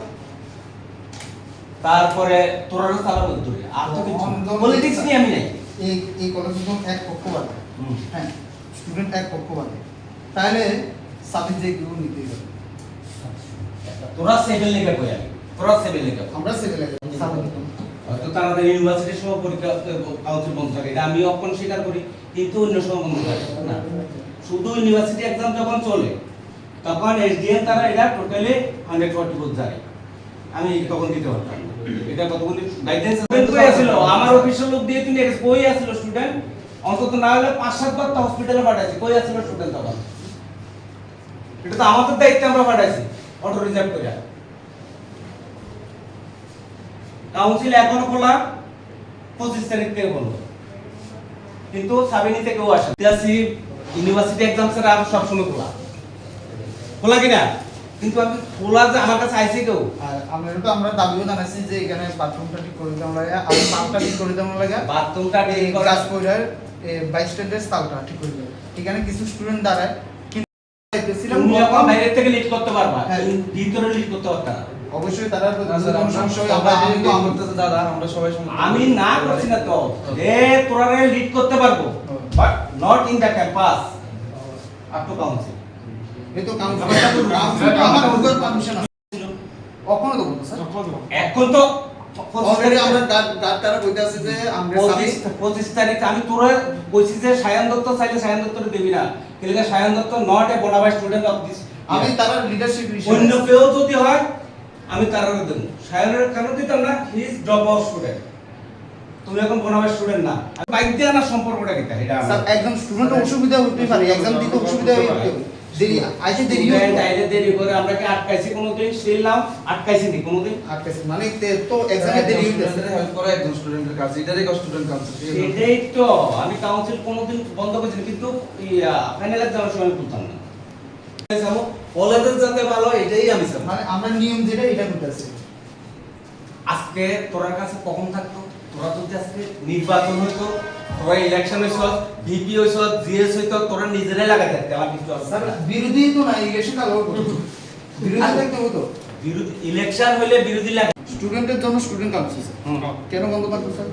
তারপরে তোরারও চালাবো ধরে, আর তো কিছু পলিটিক্স নিয়ে আমি নাই। এই কলেজে যখন এক পক্ষপাত, হ্যাঁ, স্টুডেন্ট এক পক্ষপাত, তাহলে সাবজেক্ট যে কেউ নিতে হবে। তোরা সেভেন লেখা কই? তোরা সেভেন লেখা, আমরা সেভেন লেখা হয়তো তাদের ইউনিভার্সিটির সময় পরীক্ষা কাউন্সিল বন্ধ থাকে, এটা আমি অপন স্বীকার করি, কিন্তু অন্য সময় বন্ধ থাকে না। শুধু ইউনিভার্সিটি এক্সাম যখন চলে তখন এসডিএম তারা এটা টোটালি 140 যায়, আমি তখন দিতে পারতাম। এটা কতগুলি গাইডেন্স কই আছিল? আমার অফিসের লোক দিয়ে তিনি কই আছিল স্টুডেন্ট? অন্তত না হলে 5-7 বার তো হসপিটালে পাঠাইছি। কই আছিল স্টুডেন্ট তখন? এটা তো আমাদের দায়িত্ব, আমরা পাঠাইছি অটো রিজার্ভ করে। কাউন্সিল এখনো খোলা, 25 তারিখ থেকে বলবো, কিন্তু সাবিনী থেকেও আসে। ইউনিভার্সিটি এক্সাম স্যার আর সবসময় খোলা কিনা, কিন্তু আমি খোলা যে আমার কাছে আইসি কেউ। আর আমরা দাবিও জানাইছি যে এখানে বাথরুমটা ঠিক করে দেওয়া লাগে, আর পাম্পটা ঠিক করে দেওয়া লাগে, বাথরুমটা ঠিক করে কাজ কইরার বাইক স্ট্যান্ডের স্টালটা ঠিক করে দেওয়া। এখানে কিছু স্টুডেন্ট দাঁড়ায়, কিন্তু তুমি যখন বাইরে থেকে লিড করতে পারবা, ভিতরে লিড করতে পারতা না। অবশ্যই তারা আমি না করছি না তো, যে তোরা লিড করতে পারবো, but not in the campus up to council. এই তো কাউন্সিল আমার উপর পারমিশন আছে, কখনো দেবো না স্যার। এখন তো অলরেডি আমরা গার্ড তারা কইতে আছে যে আমরা 25 তারিখ আমি তোরা কইছি যে সায়ন দত্ত চাইলে সায়ন দত্তরে দিবি না, কিন্তু Sayan Dutta not a bona fide student of this. আমি তারা লিডারশিপ অন্য কেউ যদি হয় আমি তারও দেব। সায়নের কেন দিতাম না? He is drop out student, তুমি এখন বোনাফাইড স্টুডেন্ট না। আমি বাইক দিয়ে আনার সম্পর্কটা কি? এটা স্যার একদম স্টুডেন্ট অসুবিধা হতেই পারে, এক্সাম দিতে অসুবিধা হতে পারে, দেরি আইতে দেরি আইতে দেরি করে আমরা কি আটকাইছি কোনোদিন? ছিলাম আটকাইছি নি কোনোদিন? আটকাইছি মানে তো এক্সামে দেরি হইতেছে, হেল্প করে একজন স্টুডেন্টের কাছে, এটারই স্টুডেন্ট কাউন্সিল। সেটাই তো আমি কাউন্সিল কোনোদিন বন্ধ করেছি, কিন্তু ফাইনাল এক্সামের সময় করতাম না। কলেজের যাতে ভালো এটাই আমি চাই, মানে আমরা নিয়ম যেটা এটা করতেছি। আজকে তোরার কাছে কখন থাকতো? তোরা যদি আজকে নির্বাচন হইতো, তোরা ইলেকশন হইছ, ভিপি হইছ, জিএস হইতো, তোরা নিজেরাই লাগাই থাকতে। আমার কিছু স্যার বিরোধী তো না, ইলেকশন কালো বিরোধী থাকতে হতো। বিরোধী ইলেকশন হইলে বিরোধী লাগে। স্টুডেন্টের জন্য স্টুডেন্ট কাউন্সিল কেন বন্ধ থাকতো স্যার?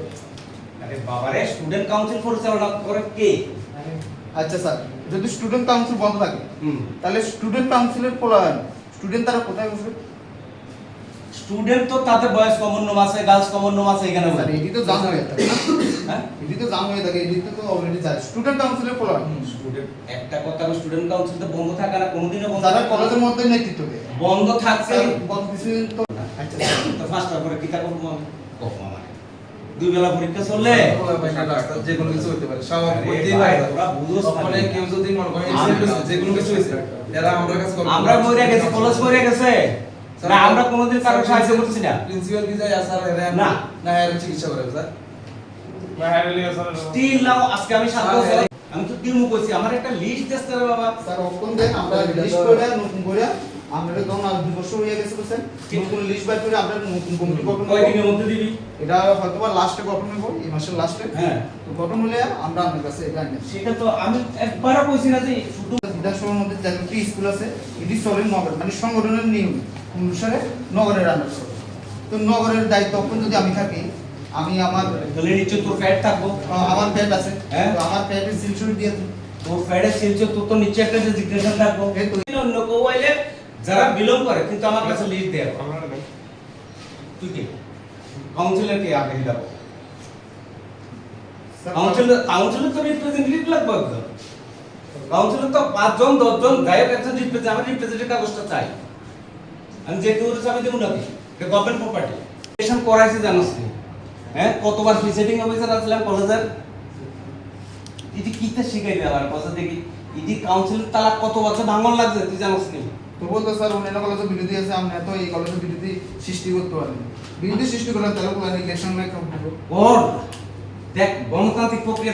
আরে বাবারে, স্টুডেন্ট কাউন্সিল পরিচালনা করে কে? আচ্ছা স্যার, যদি স্টুডেন্ট কাউন্সিল বন্ধ থাকে তাহলে স্টুডেন্ট কাউন্সিলের স্টুডেন্ট তারা কোথায় বসবে? স্টুডেন্ট তো তাতে বয়স কমন রুম আছে, গার্লস কমন রুম আছে, এখানে স্যার এটি তো জাম হয়ে থাকে না? হ্যাঁ এটি তো জাম হয়ে থাকে, এটি তো অলরেডি যায় স্টুডেন্ট কাউন্সিলের স্টুডেন্ট একটা কথা, আমি স্টুডেন্ট কাউন্সিল তো বন্ধ থাকে না, কোনোদিনও বন্ধ তারা কলেজের মধ্যে নেতৃত্ব দেয়, বন্ধ থাকছে বন্ধ কিছুদিন তো। আচ্ছা তো ফার্স্ট করে কিতা করব আমি? কখন আমার দুই বেলা পরীক্ষা চললে যে কোনো কিছু হতে পারে, স্বাভাবিক হতেই পারে। ওরা বুঝোস মানে কেউ যদি মনে করে যে কোনো কিছু হইছে, এরা আমরা কাছে আমরা মরে গেছি, কলেজ মরে গেছে না, আমরা কোনোদিন কারো সাহায্য করছি না। প্রিন্সিপাল কি যায় স্যার না না এর চিকিৎসা করে স্যার স্টিল নাও। আজকে আমি 7 বছর আমি তো দিমু কইছি, আমার একটা লিস্ট দিতে হবে বাবা। স্যার ওপন দেন, আমরা লিস্ট করে নতুন করে আমরা তো না 2 বছর হয়ে গেছে স্যার, নতুন লিস্ট বাই করে আমরা নতুন কমিটি গঠন করব। কয়দিনের মধ্যে দিবি? এটা হয়তোবা লাস্টে গঠন হবে, এই মাসের লাস্টে। হ্যাঁ তো গঠন হলে আমরা আপনার কাছে এটা আনব। সেটা তো আমি একবারও কইছি না যে শুধু বিধানসভার মধ্যে যতটি স্কুল আছে এটি চলে নগর, মানে সংগঠনের নিয়ম অনুসারে নগরের আন্ডার চলে। তো নগরের দায়িত্ব তখন যদি আমি থাকি, আমি আমার তাহলে নিশ্চয় তোর প্যাড থাকবো। আমার প্যাড আছে, হ্যাঁ তো আমার প্যাডের সিলছুরি দিয়ে তোর প্যাডের সিলছুরি তোর তো নিচে একটা ডেজিগনেশন থাকবো। অন্য কেউ আইলে যারা বিলং করে, কিন্তু আমার কাছে লিস্ট দেয়া তুই কে? কাউন্সিলর কে আগে দাও? কাউন্সিলর তো রিপ্রেজেন্টেটিভ লাগবে একজন। কাউন্সিলর তো 5 জন 10 জন গায়ক একজন রিপ্রেজেন্ট, আমি রিপ্রেজেন্টেটিভ কাগজটা চাই। আমি যে কেউ আমি দেব নাকি? এটা গভর্নমেন্ট প্রপার্টি। রেজিস্ট্রেশন করাইছি জানোস তুই? হ্যাঁ কতবার প্রিসাইডিং অফিসার আসলাম কলেজের, এটি কিতে শিখাইবে আমার কথা দেখি। এটি কাউন্সিলর তালা কত বছর ভাঙন লাগছে তুই জানোস নি? তো বলতো স্যার অন্যান্য কলেজে বিরোধী আছে, আমরা তো এই কলেজে বিরোধী সৃষ্টি করতে পারি, বিরোধী সৃষ্টি করলে তাহলে কোন ইলেকশন নাই কম হবে। ওর দেখ গণতান্ত্রিক প্রক্রিয়া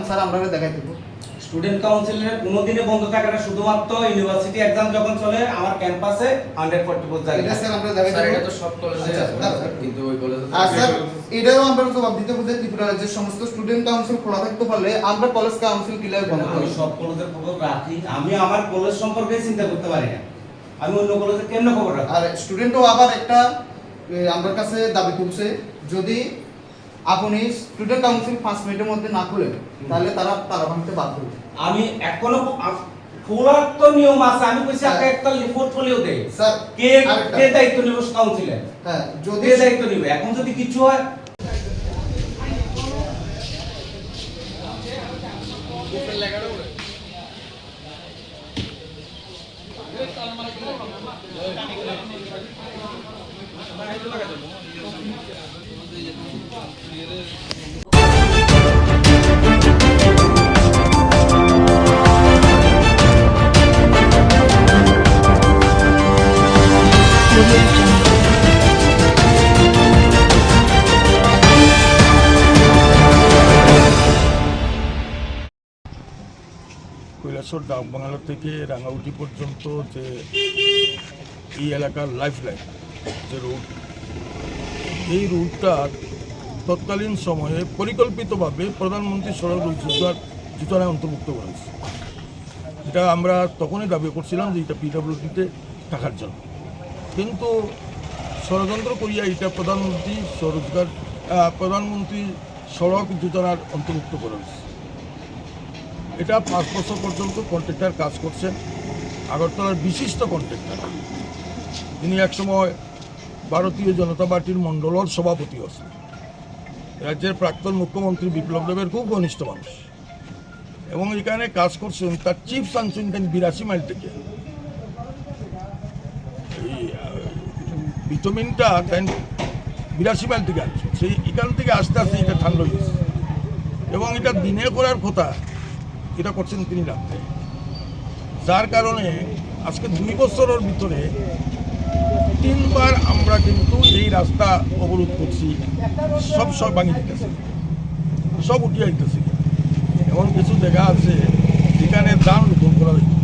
স্যার আমরা দেখাই দেব। স্টুডেন্ট কাউন্সিলের কোনোদিনই বন্ধ থাকে না, শুধুমাত্র ইউনিভার্সিটি এক্সাম যখন চলে আমার ক্যাম্পাসে 144 জায়গা। এটা স্যার আমরা দেখাই দেব। এটা তো সব কলেজে আছে, কিন্তু ওই কলেজে আর স্যার এটাও আমরা জবাব দিতে হবে যে ত্রিপুরা রাজ্যের সমস্ত স্টুডেন্ট কাউন্সিল খোলা থাকতে পারলে আমরা কলেজ কাউন্সিল কিভাবে বন্ধ আমি করব? সব কলেজের খবর রাখি, আমি আমার কলেজ সম্পর্কে চিন্তা করতে পারি না, আমি অন্য কলেজে কেমনে খবর রাখি? আর স্টুডেন্টও আবার একটা আমার কাছে দাবি করছে, যদি আপনি স্টুডেন্ট কাউন্সিল 5 মিনিটের মধ্যে না খুলেন তাহলে তারা ভাঙতে বাধ্য হবে। আমি এখনো খোলার তো নিয়ম আছে, আমি কইছি একটা পোর্টফোলিও দেই স্যার কে দায়িত্ব নিব কাউন্সিলের? হ্যাঁ যদি দায়িত্ব নিবে, এখন যদি কিছু হয় কৈলাসর ডাক বাংলা থেকে রাঙাউটি পর্যন্ত যে এই এলাকার লাইফলাইন যে রুট, এই রুটটা তৎকালীন সময়ে পরিকল্পিতভাবে প্রধানমন্ত্রী সড়ক যোজনায় অন্তর্ভুক্ত করেছে। এটা আমরা তখনই দাবি করছিলাম যে এটা পিডব্লিউডিতে থাকার জন্য, কিন্তু ষড়যন্ত্র করিয়া এটা প্রধানমন্ত্রী সড়ক যোজনার অন্তর্ভুক্ত করা হয়েছে। এটা 5 বছর পর্যন্ত কন্ট্রাক্টর কাজ করছেন, আগরতলার বিশিষ্ট কন্ট্রাক্টর, তিনি একসময় ভারতীয় জনতা পার্টির মণ্ডলের সভাপতি আছেন, রাজ্যের প্রাক্তন মুখ্যমন্ত্রী বিপ্লব দেবের খুব ঘনিষ্ঠ মানুষ, এবং এখানে কাজ করছেন। তার চিফ সাংশন 82 মাইল থেকে এই ভিটামিনটা 82 মাইল থেকে আসছে, সেই এখান থেকে আস্তে আস্তে এটা ঠান্ডা হয়েছে, এবং এটা দিনে করার কথা এটা করছেন তিনি রাত্রে, যার কারণে আজকে 2 বছরের ভিতরে 3 বার আমরা কিন্তু এই রাস্তা অবরোধ করছি, সব ভাঙিয়ে দিতেছি, সব উঠিয়ে দিতেছি, এবং কিছু জায়গা আছে যেখানে দাম রোপণ করা হয়েছে,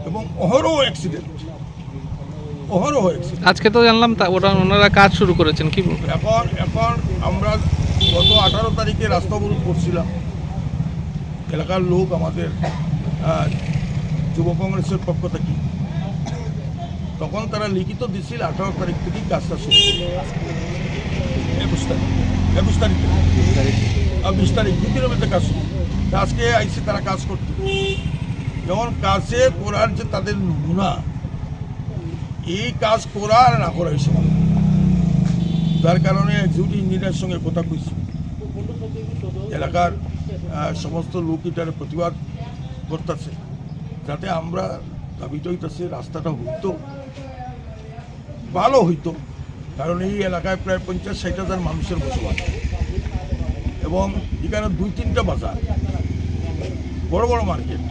এবং অহরহ অ্যাক্সিডেন্ট। আজকে তো জানলাম ওনারা কাজ শুরু করেছেন, কি এখন আমরা গত 18 তারিখে রাস্তা অবরোধ করছিলাম, এলাকার লোক আমাদের যুব কংগ্রেসের পক্ষ থেকে, তখন তারা লিখিত দিছিল 18 তারিখ থেকেই কাজটা শুরু, 21 তারিখ 20 তারিখ 2 দিনের মধ্যে কাজ শুরু। আজকে আইসি তারা কাজ করতে, যেমন কাজে করার যে তাদের নমুনা, এই কাজ করা আর না করা হিসেবে, যার কারণে এক্সিকিউটিভ ইঞ্জিনিয়ারের সঙ্গে কথা কইছি, এলাকার সমস্ত লোক এটার প্রতিবাদ করতেছে, যাতে আমরা দাবিটা হইতেছে রাস্তাটা হইতো, ভালো হইতো, কারণ এই এলাকায় প্রায় 50-60 হাজার মানুষের বসবাস, এবং এখানে 2-3টা বাজার, বড় বড় মার্কেট,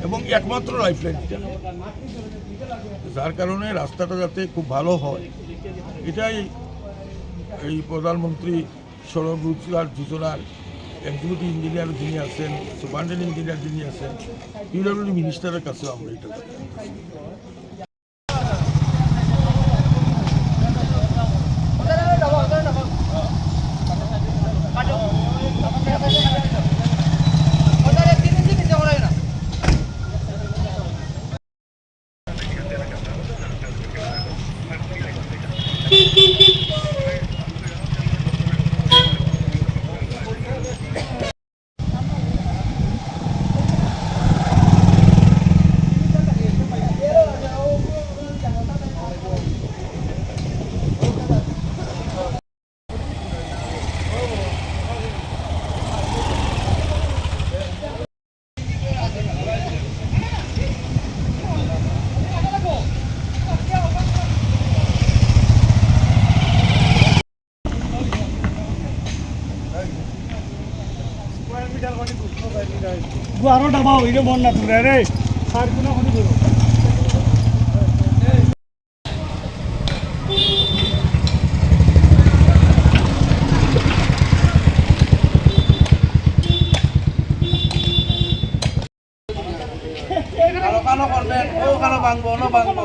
এবং একমাত্র লাইফলাইন, যার কারণে রাস্তাটা যাতে খুব ভালো হয়, এটাই এই প্রধানমন্ত্রী সড়ক যোজনার এক্সিকিউটিভ ইঞ্জিনিয়ার যিনি আছেন, সুপারিনটেন্ডেন্ট ইঞ্জিনিয়ার যিনি আছেন, পিডব্লিউডি মিনিস্টারের কাছেও আমরা এটা আরো ডাবা হইলে মন না তুলে রে সার কোনো কোনো করো কানো করবেন ও কানো ভাঙবো না ভাঙবো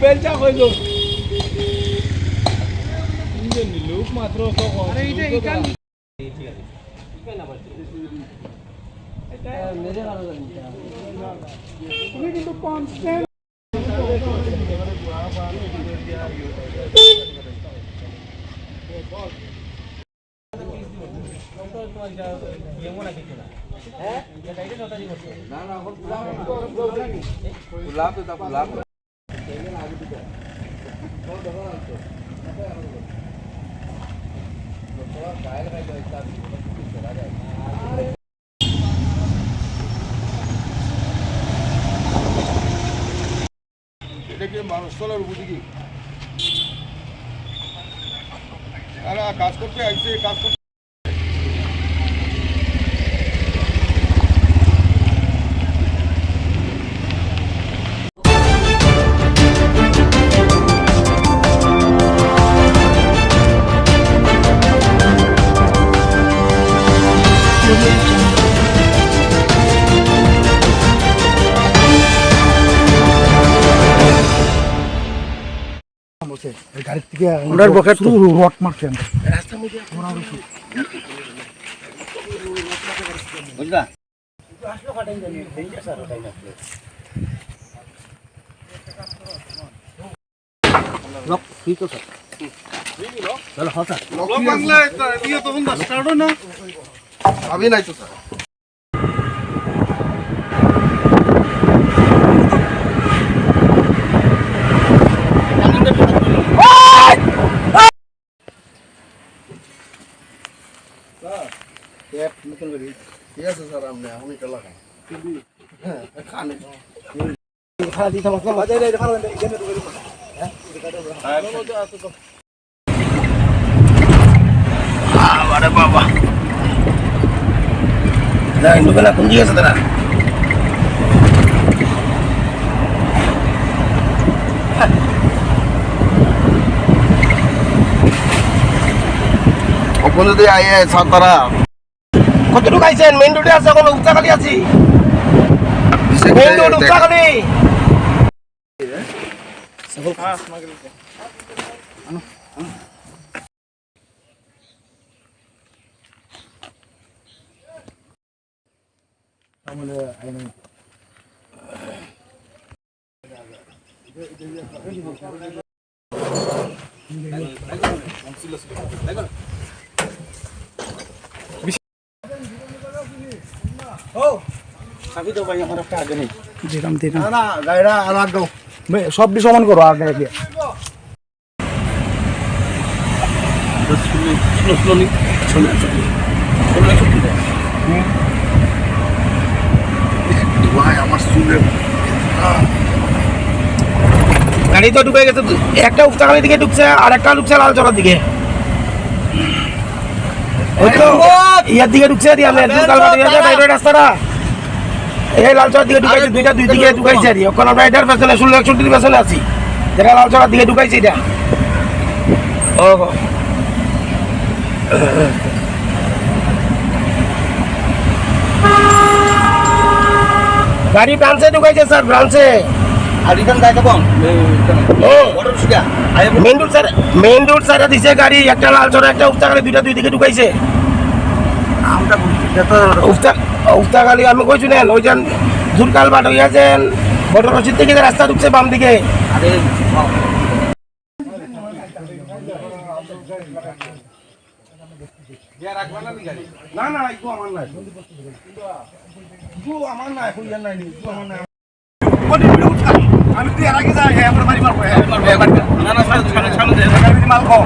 বেলচা হয়ে যাও লোক মাত্র তুমি কিন্তু কনস্ট্যান্ট এটা কি মানুষতলার উপযোগী? তারা কাজ করতে আসছে, কাজ করতে গাড়ির থেকে রড মারছেন বুঝলা আমি নাই তো স্যার ঠিক আছে স্যার আপনি এখন এটা লাগান হ্যাঁ খান আরে বাবা যাই নুকেলা কোন দিকে আছে তারা ওখানে দিয়ে আয়ে তারা কতটুকু আইছেন মেইন রোডে আছে এখন উচ্চাখালি আছি মেইন রোড উচ্চাখালি সব সমান করো আগে আগে গাড়ি তো ঢুকে গেছে একটা উচ্চাখালির দিকে ঢুকছে আর একটা ঢুকছে লালচড়ার দিকে ইয়ার দিকে ঢুকছে রাস্তাটা এই লালচড়ার দিকে ঢুকাইছে দুই দিকে ঢুকাইছে আর ওখানে আমরা এটার পেছনে 1661 পেছনে আছি যেটা লালচড়ার দিকে ঢুকাইছে এটা ও গাড়ি ব্রাঞ্চে ঢুকাইছে স্যার ব্রাঞ্চে আর রিটার্ন যাইতে কম মেইন রোড স্যার দিছে গাড়ি একটা লালচড়া একটা উফতাখালি দুই দিকে ঢুকাইছে উফতাখালি আমি কইছি নেন ওই যান ঝুলকাল বাট হইয়া যেন বড় রশিদ থেকে রাস্তা ঢুকছে বাম দিকে না না ইগো আমার নাই আমার নাই কইয়া নাই আমার নাই আমি তুই আর আগে যাই আমরা বাড়ি মারবো না না সামনে মাল কম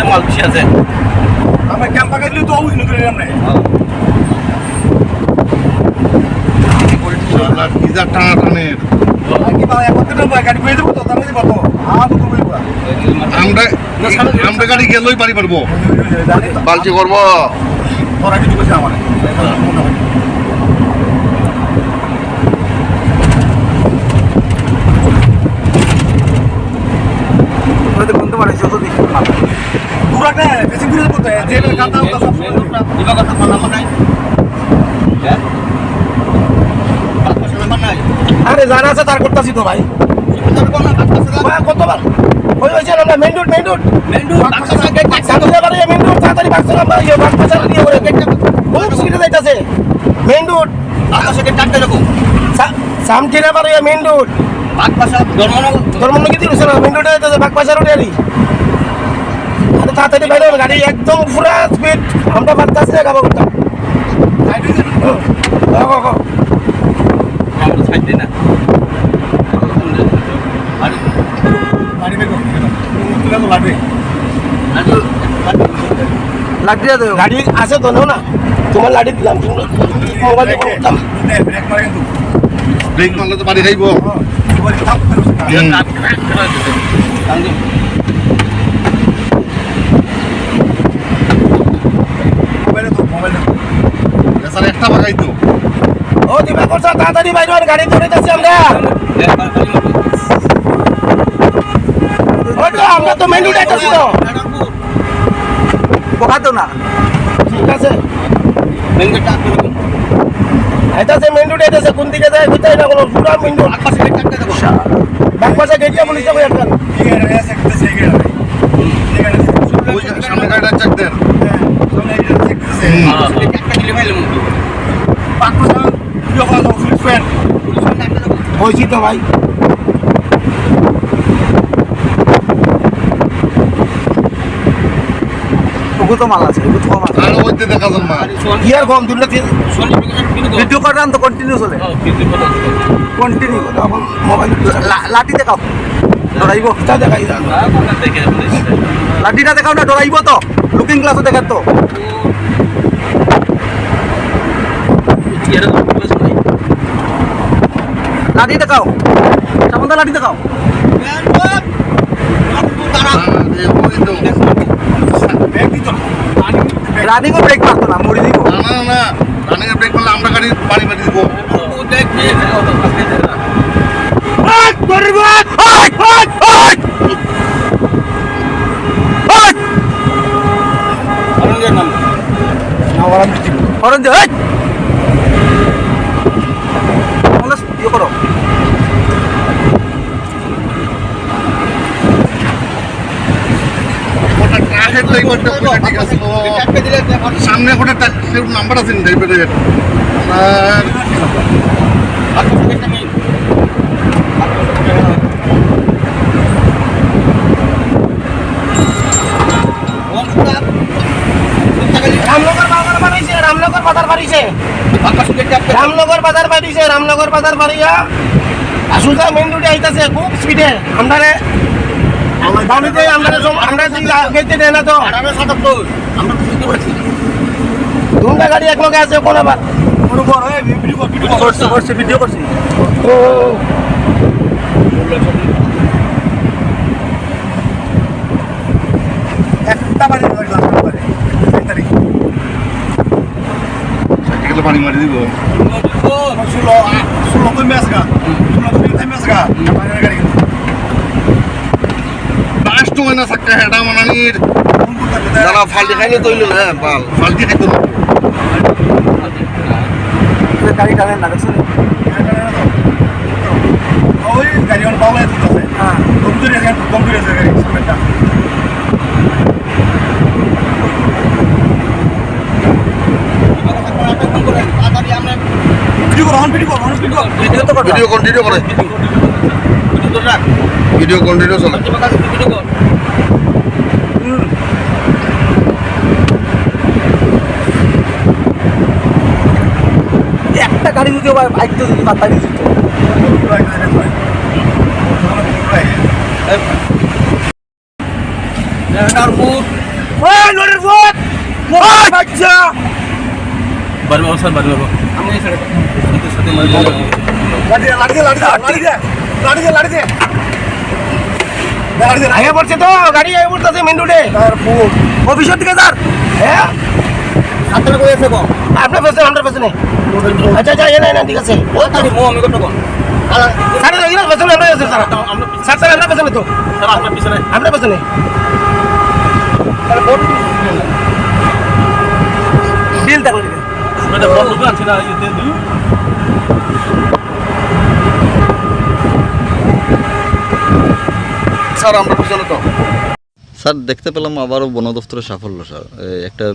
মাল বেশি আছে আমরা ক্যাম্প পাকাইলে তো ওই নতুন আমরা পিজা টানা টানের আমরা গাড়ি গেলেই বাড়ি পারবো বালতি করবো আরে জানা আছে তার করতেছি তো ভাই কতবার ওই হয়েছে আমরা মেইন রোড তাড়াতাড়ি যাইতেছে মেইন রোড সামটিরা পারে মেইন রোড ধর্মনগর দিয়েছে না মেইন রোডে যাইতেছে বাগপাশা রোডে আরি তাড়াতাড়ি বাইরে গাড়ি একদম পুরা স্পিড আমরা বাড়তেছি না গাবা করতাম লাঠি আছে তো নাও না, তোমার লাঠি দিলাম, মোবাইল ব্রেক মারলে তো বাড়ি খাইব। স্যার একটা বাগাই তো। ও দিবা করছো, তাড়াতাড়ি বাইরে আর গাড়ি ধরে যাচ্ছি আমরা। ওই তো আমরা তো মেনু ডাইতেছি তো। পোকা তো না, ঠিক আছে। আইতাছে মেনু ডাইতেছে, কোন দিকে যায় বুঝতে না, কোনো পুরো মেনু আকাশে কাটতে দেবো। বাকপাশে গেটটা বলিছে কই একটা। ঠিক আছে, আছে সেই গেট। ওই সামনে গাড়িটা চেক দেন। সামনে এটা চেক দিতেছে। একটা দিলে ভাইলে মুখ। বাকপাশে ভিডিও কল দাও, পুলিশ ফ্যান। হইছি তো ভাই। তো মাল আছে, কম আছে। আর ওইতে দেখা যান মা। কি আর কম দূরে ভিডিও করার তো কন্টিনিউ চলে, কন্টিনিউ। মোবাইল লাঠি দেখাও, ডরাইব। দেখাই লাঠিটা দেখাও না, ডরাইব তো। লুকিং গ্লাসও দেখার তো। লাঠি দেখাও, সামনে লাঠি দেখাও। রানিংও ব্রেক মারতো না, মরি দিব। না না, রানিং ব্রেক মারলে আমরা গাড়ি বাড়ি বাড়ি দিব। সামনে কোনো নাম্বার আছে রামনগর বাজার বাড়িয়া আসুদা মেন রোডে আইতাছে খুব স্পিডে। আমরা বাড়িতে আমরা গেতে দেয় না তো। দুটা গাড়ি এক লগে আছে, কোন আবার ভিডিও করছি। একটা বাড়ি পানি মারি দিব। যারা ফাল্টি খাইলে তৈল না, ফাল্টি খাইতো না। গাড়ি টানেন না, দেখছেন? ওই গাড়ি পাওয়া আছে, হ্যাঁ কমজোরি আছে গাড়ি সামনেটা। ভিডিও কন্টিনিউ করে, ভিডিও কন্টিনিউ চলে। একটা গাড়ি যদি বাইক তো যদি মাথায় দিত। আগে পড়ছে তো গাড়ি, আগে পড়তেছে মেন রোডে অফিসের দিকে স্যার। হ্যাঁ আপনার কই আছে গো? আপনার পেছনে, আমার পেছনে। আচ্ছা আচ্ছা, এই না ঠিক আছে। ও তারি মো আমি কত কোন স্যার এগুলো পেছনে আমরা আছে স্যার। স্যার স্যার আপনার পেছনে তো, স্যার আপনার পেছনে, আপনার পেছনে। ডিল দেখো এটা বড় লোক আছে না, এই দেন দিও। স্যার আমরা পেছনে তো। স্যার দেখতে পেলাম আবারও বন দপ্তরের সাফল্য স্যার, একটা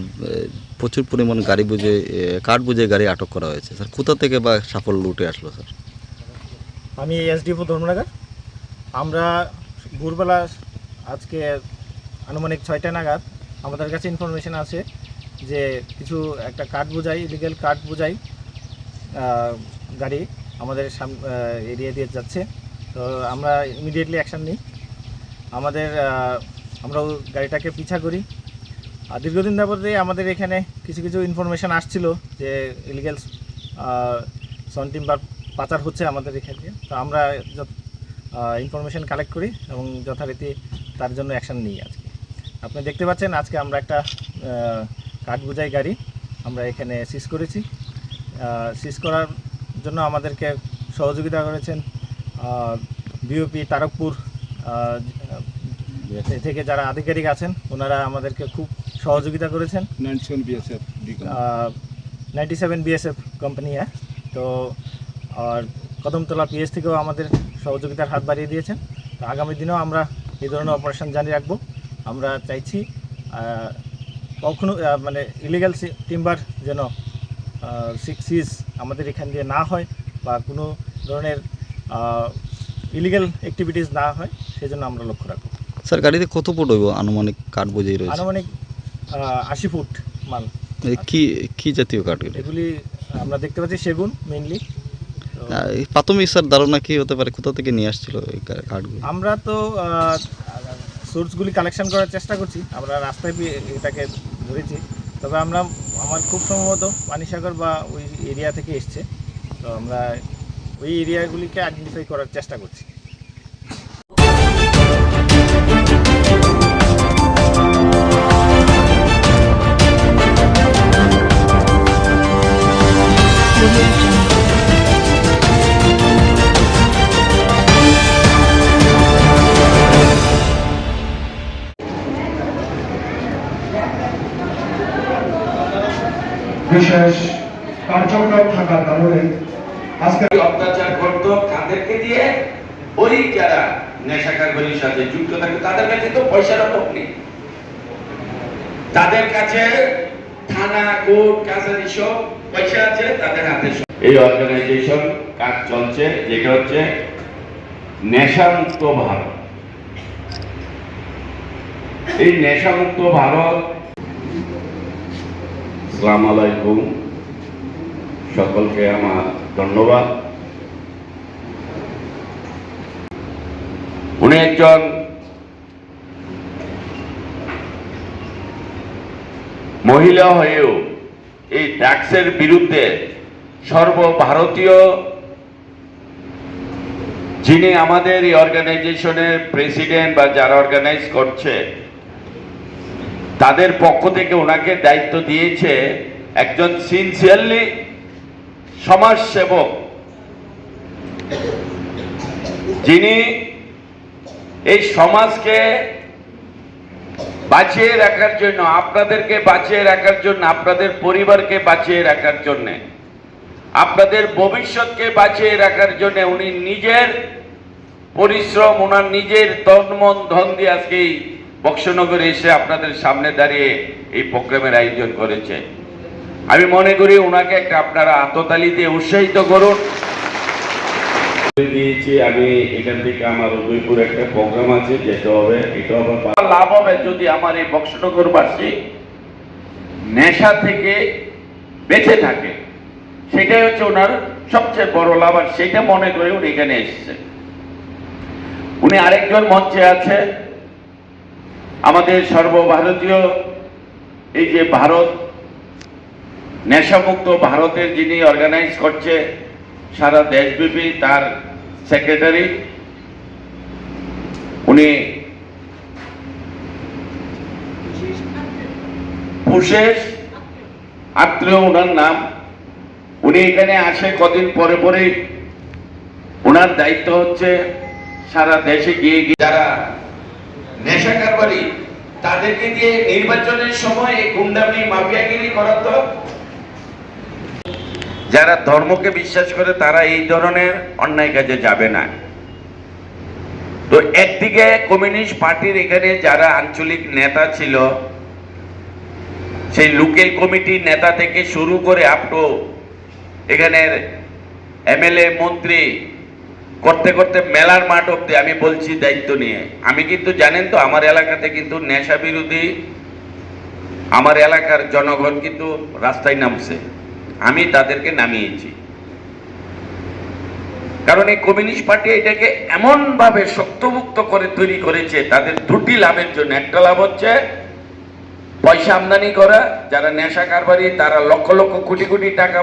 প্রচুর পরিমাণ গাড়ি বুঝে কাঠ বুঝে গাড়ি আটক করা হয়েছে স্যার। কোথা থেকে বা সাফল্য উঠে আসলো স্যার? আমি এসডিএফও ধর্মনগর। আমরা ভোরবেলা আজকে আনুমানিক 6টা নাগাদ আমাদের কাছে ইনফরমেশন আছে যে কিছু একটা কার্ড বোঝাই, ইলিগাল কার্ড বোঝাই গাড়ি আমাদের এরিয়া দিয়ে যাচ্ছে। তো আমরা ইমিডিয়েটলি অ্যাকশান নিই। আমরাও গাড়িটাকে পিছা করি। আর দীর্ঘদিন যাবতে আমাদের এখানে কিছু কিছু ইনফরমেশান আসছিল যে ইলিগাল সন টিম্বার পাচার হচ্ছে আমাদের এখানে। তো আমরা ইনফরমেশান কালেক্ট করি এবং যথারীতি তার জন্য অ্যাকশান নিই। আজকে আপনি দেখতে পাচ্ছেন, আজকে আমরা একটা কাঠ বোঝাই গাড়ি আমরা এখানে সিজ করেছি। সিজ করার জন্য আমাদেরকে সহযোগিতা করেছেন বিওপি তারকপুর থেকে যারা আধিকারিক আছেন, ওনারা আমাদেরকে খুব সহযোগিতা করেছেন। 97 BSF কোম্পানি। তো আর কদমতলা পিএস থেকেও আমাদের সহযোগিতার হাত বাড়িয়ে দিয়েছেন। তো আগামী দিনেও আমরা এই ধরনের অপারেশন জারি রাখবো। আমরা চাইছি কখনো মানে ইলিগাল টিম্বার যেন সিজ আমাদের এখান দিয়ে না হয় বা কোনো ধরনের ইলিগাল অ্যাক্টিভিটিস না হয়, সেই জন্য আমরা লক্ষ্য রাখবো। স্যার গাড়িতে কত ফুট হইব আনুমানিক কাঠ বোঝাই রয়েছে? আনুমানিক 80 ফুট মাল। কি জাতীয় কাঠ এগুলি? আমরা দেখতে পাচ্ছি সেগুন মেইনলি। প্রাথমিক স্যার ধারণা কি হতে পারে, কোথা থেকে নিয়ে আসছিল এই কাঠগুলো? আমরা তো সোর্সগুলি কালেকশন করার চেষ্টা করছি। আমরা রাস্তায় এটাকে ধরেছি, তবে আমার খুব সম্ভবত পানিসাগর বা ওই এরিয়া থেকে এসছে। তো আমরা ওই এরিয়াগুলিকে আইডেন্টিফাই করার চেষ্টা করছি। বিশেষ কার্যক্রম থাকার কারণে আজকে অত্যাচার করতো তাদেরকে দিয়ে, ওই যারা নেশাকারগুলির সাথে যুক্ত থাকে তাদের কাছে তো পয়সার অভাব নেই। তাদের কাছে থানা কোর্ট কাছারি সব পয়সা আছে তাদের হাতে। এই অর্গানাইজেশন কাজ চলছে, যেটা হচ্ছে নেশামুক্ত ভারত। এই নেশামুক্ত ভারত, আসসালামু আলাইকুম, সকলকে আমার ধন্যবাদ। উনি একজন মহিলা হয়েও এই ড্রাগসের বিরুদ্ধে সর্বভারতীয় যিনি আমাদের এই অর্গানাইজেশনের প্রেসিডেন্ট বা যারা অর্গানাইজ করছে, তাদের পক্ষ থেকে ওনাকে দায়িত্ব দিয়েছে একজন সিনসিয়ারলি সমাজসেবক, যিনি এই সমাজকে বাঁচিয়ে রাখার জন্য, আপনাদেরকে বাঁচিয়ে রাখার জন্য, আপনাদের পরিবারকে বাঁচিয়ে রাখার জন্য, আপনাদের ভবিষ্যৎকে বাঁচিয়ে রাখার জন্য উনি নিজের পরিশ্রম, ওনার নিজের তন মন ধন দিয়ে আজকে এই বক্সনগরে এসে আপনাদের সামনে দাঁড়িয়ে এই প্রোগ্রামের আয়োজন করেছে। আমি মনে করি ওনাকে একটা আপনারা আততালি দিয়ে উৎসাহিত করুন। দিয়েছি আমি এখান থেকে আমার উদয়পুর একটা প্রোগ্রাম আছে, যেতে হবে। এটা আবার লাভ হবে যদি আমার এই বক্সনগরবাসী নেশা থেকে বেঁচে থাকে, সেটাই হচ্ছে ওনার সবচেয়ে বড় লাভ। আর সেটা মনে করে উনি এখানে এসেছেন। উনি আরেকজন মঞ্চে আছে, আমাদের সর্বভারতীয় এই যে ভারত নেশামুক্ত ভারতের যিনি অর্গানাইজ করছে সারা দেশব্যাপী, তার সেক্রেটারি, উনি পুশেশ আত্রেয় ওনার নাম। উনি এখানে আসে কদিন পরে পরেই। ওনার দায়িত্ব হচ্ছে সারা দেশে গিয়ে যারা নেশা কারবারি তাদেরকে দিয়ে নির্বাচনের সময় এই গুন্ডামি মাফিয়াগিরি করাতো। যারা ধর্মকে বিশ্বাস করে তারা এই ধরনের অন্যায় কাজে যাবে না। তো একদিকে কমিউনিস্ট পার্টির এখানে যারা আঞ্চলিক নেতা ছিল, সেই লোকাল কমিটির নেতা থেকে শুরু করে আপ টু এখানের এমএলএ মন্ত্রী করতে করতে মেলার মাঠ অব্দি আমি বলছি দায়িত্ব নিয়ে। আমি কিন্তু জানেন তো আমার এলাকাতে কিন্তু নেশা বিরোধী আমার এলাকার জনগণ কিন্তু রাস্তায় নামছে, আমি তাদেরকে নামিয়েছি। কারণ এই কমিউনিস্ট পার্টি এটাকে এমনভাবে শক্তমুক্ত করে তৈরি করেছে তাদের দুটি লাভের জন্য। একটা লাভ হচ্ছে পয়সা আমদানি করা, যারা নেশা কারবারি তারা লক্ষ লক্ষ কোটি কোটি টাকা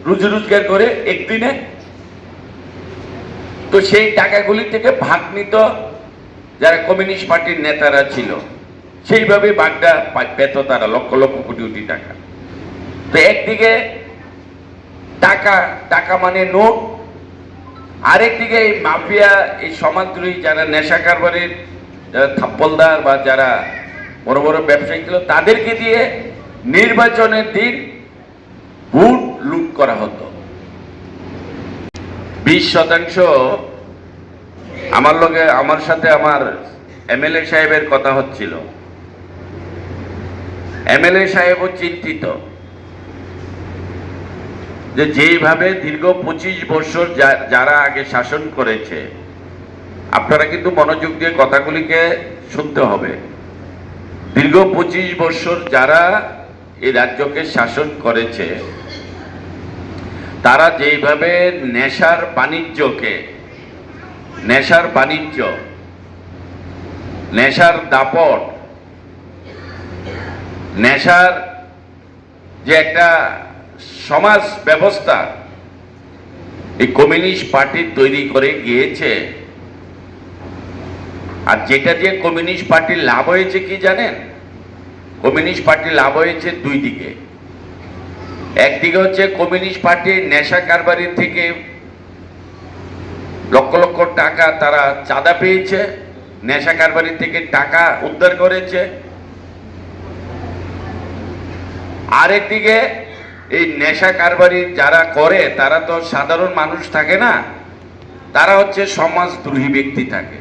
রুজি রোজগার করে একদিনে, তো সেই টাকাগুলি থেকে ভাগ নিত যারা কমিউনিস্ট পার্টির নেতারা ছিল, সেইভাবে ভাগটা পেত তারা লক্ষ লক্ষ কোটি কোটি টাকা। তো একদিকে টাকা, টাকা মানে নোট, আরেকদিকে এই মাফিয়া, এই সমাজদ্রোহী যারা নেশা কারবারির, যারা থাপ্পলদার বা যারা বড় বড় ব্যবসায়ী ছিল, তাদেরকে দিয়ে নির্বাচনের দিন ভোট লুট করা হতো। 20% আমার সাথে আমার এমএলএ সাহেবের কথা হচ্ছিল। এমএলএ সাহেবও চিন্তিত যে যেইভাবে দীর্ঘ 25 বছর যারা আগে শাসন করেছে, আপনারা কিন্তু মনোযোগ দিয়ে কথাগুলিকে শুনতে হবে। দীর্ঘ 25 বছর যারা এই রাজ্যকে শাসন করেছে, তারা যেইভাবে নেশার বাণিজ্য, নেশার দাপট, নেশার যে একটা সমাজ ব্যবস্থা এই কমিউনিস্ট পার্টি তৈরি করে গিয়েছে। আর যেটা দিয়ে কমিউনিস্ট পার্টির লাভ হয়েছে কি জানেন? কমিউনিস্ট পার্টির লাভ হয়েছে দুই দিকে। একদিকে হচ্ছে কমিউনিস্ট পার্টির নেশা কারবারির থেকে লক্ষ লক্ষ টাকা তারা চাঁদা পেয়েছে, নেশা কারবারির থেকে টাকা উদ্ধার করেছে। আরেকদিকে এই নেশা কারবারি যারা করে তারা তো সাধারণ মানুষ থাকে না, তারা হচ্ছে সমাজদ্রোহী ব্যক্তি থাকে,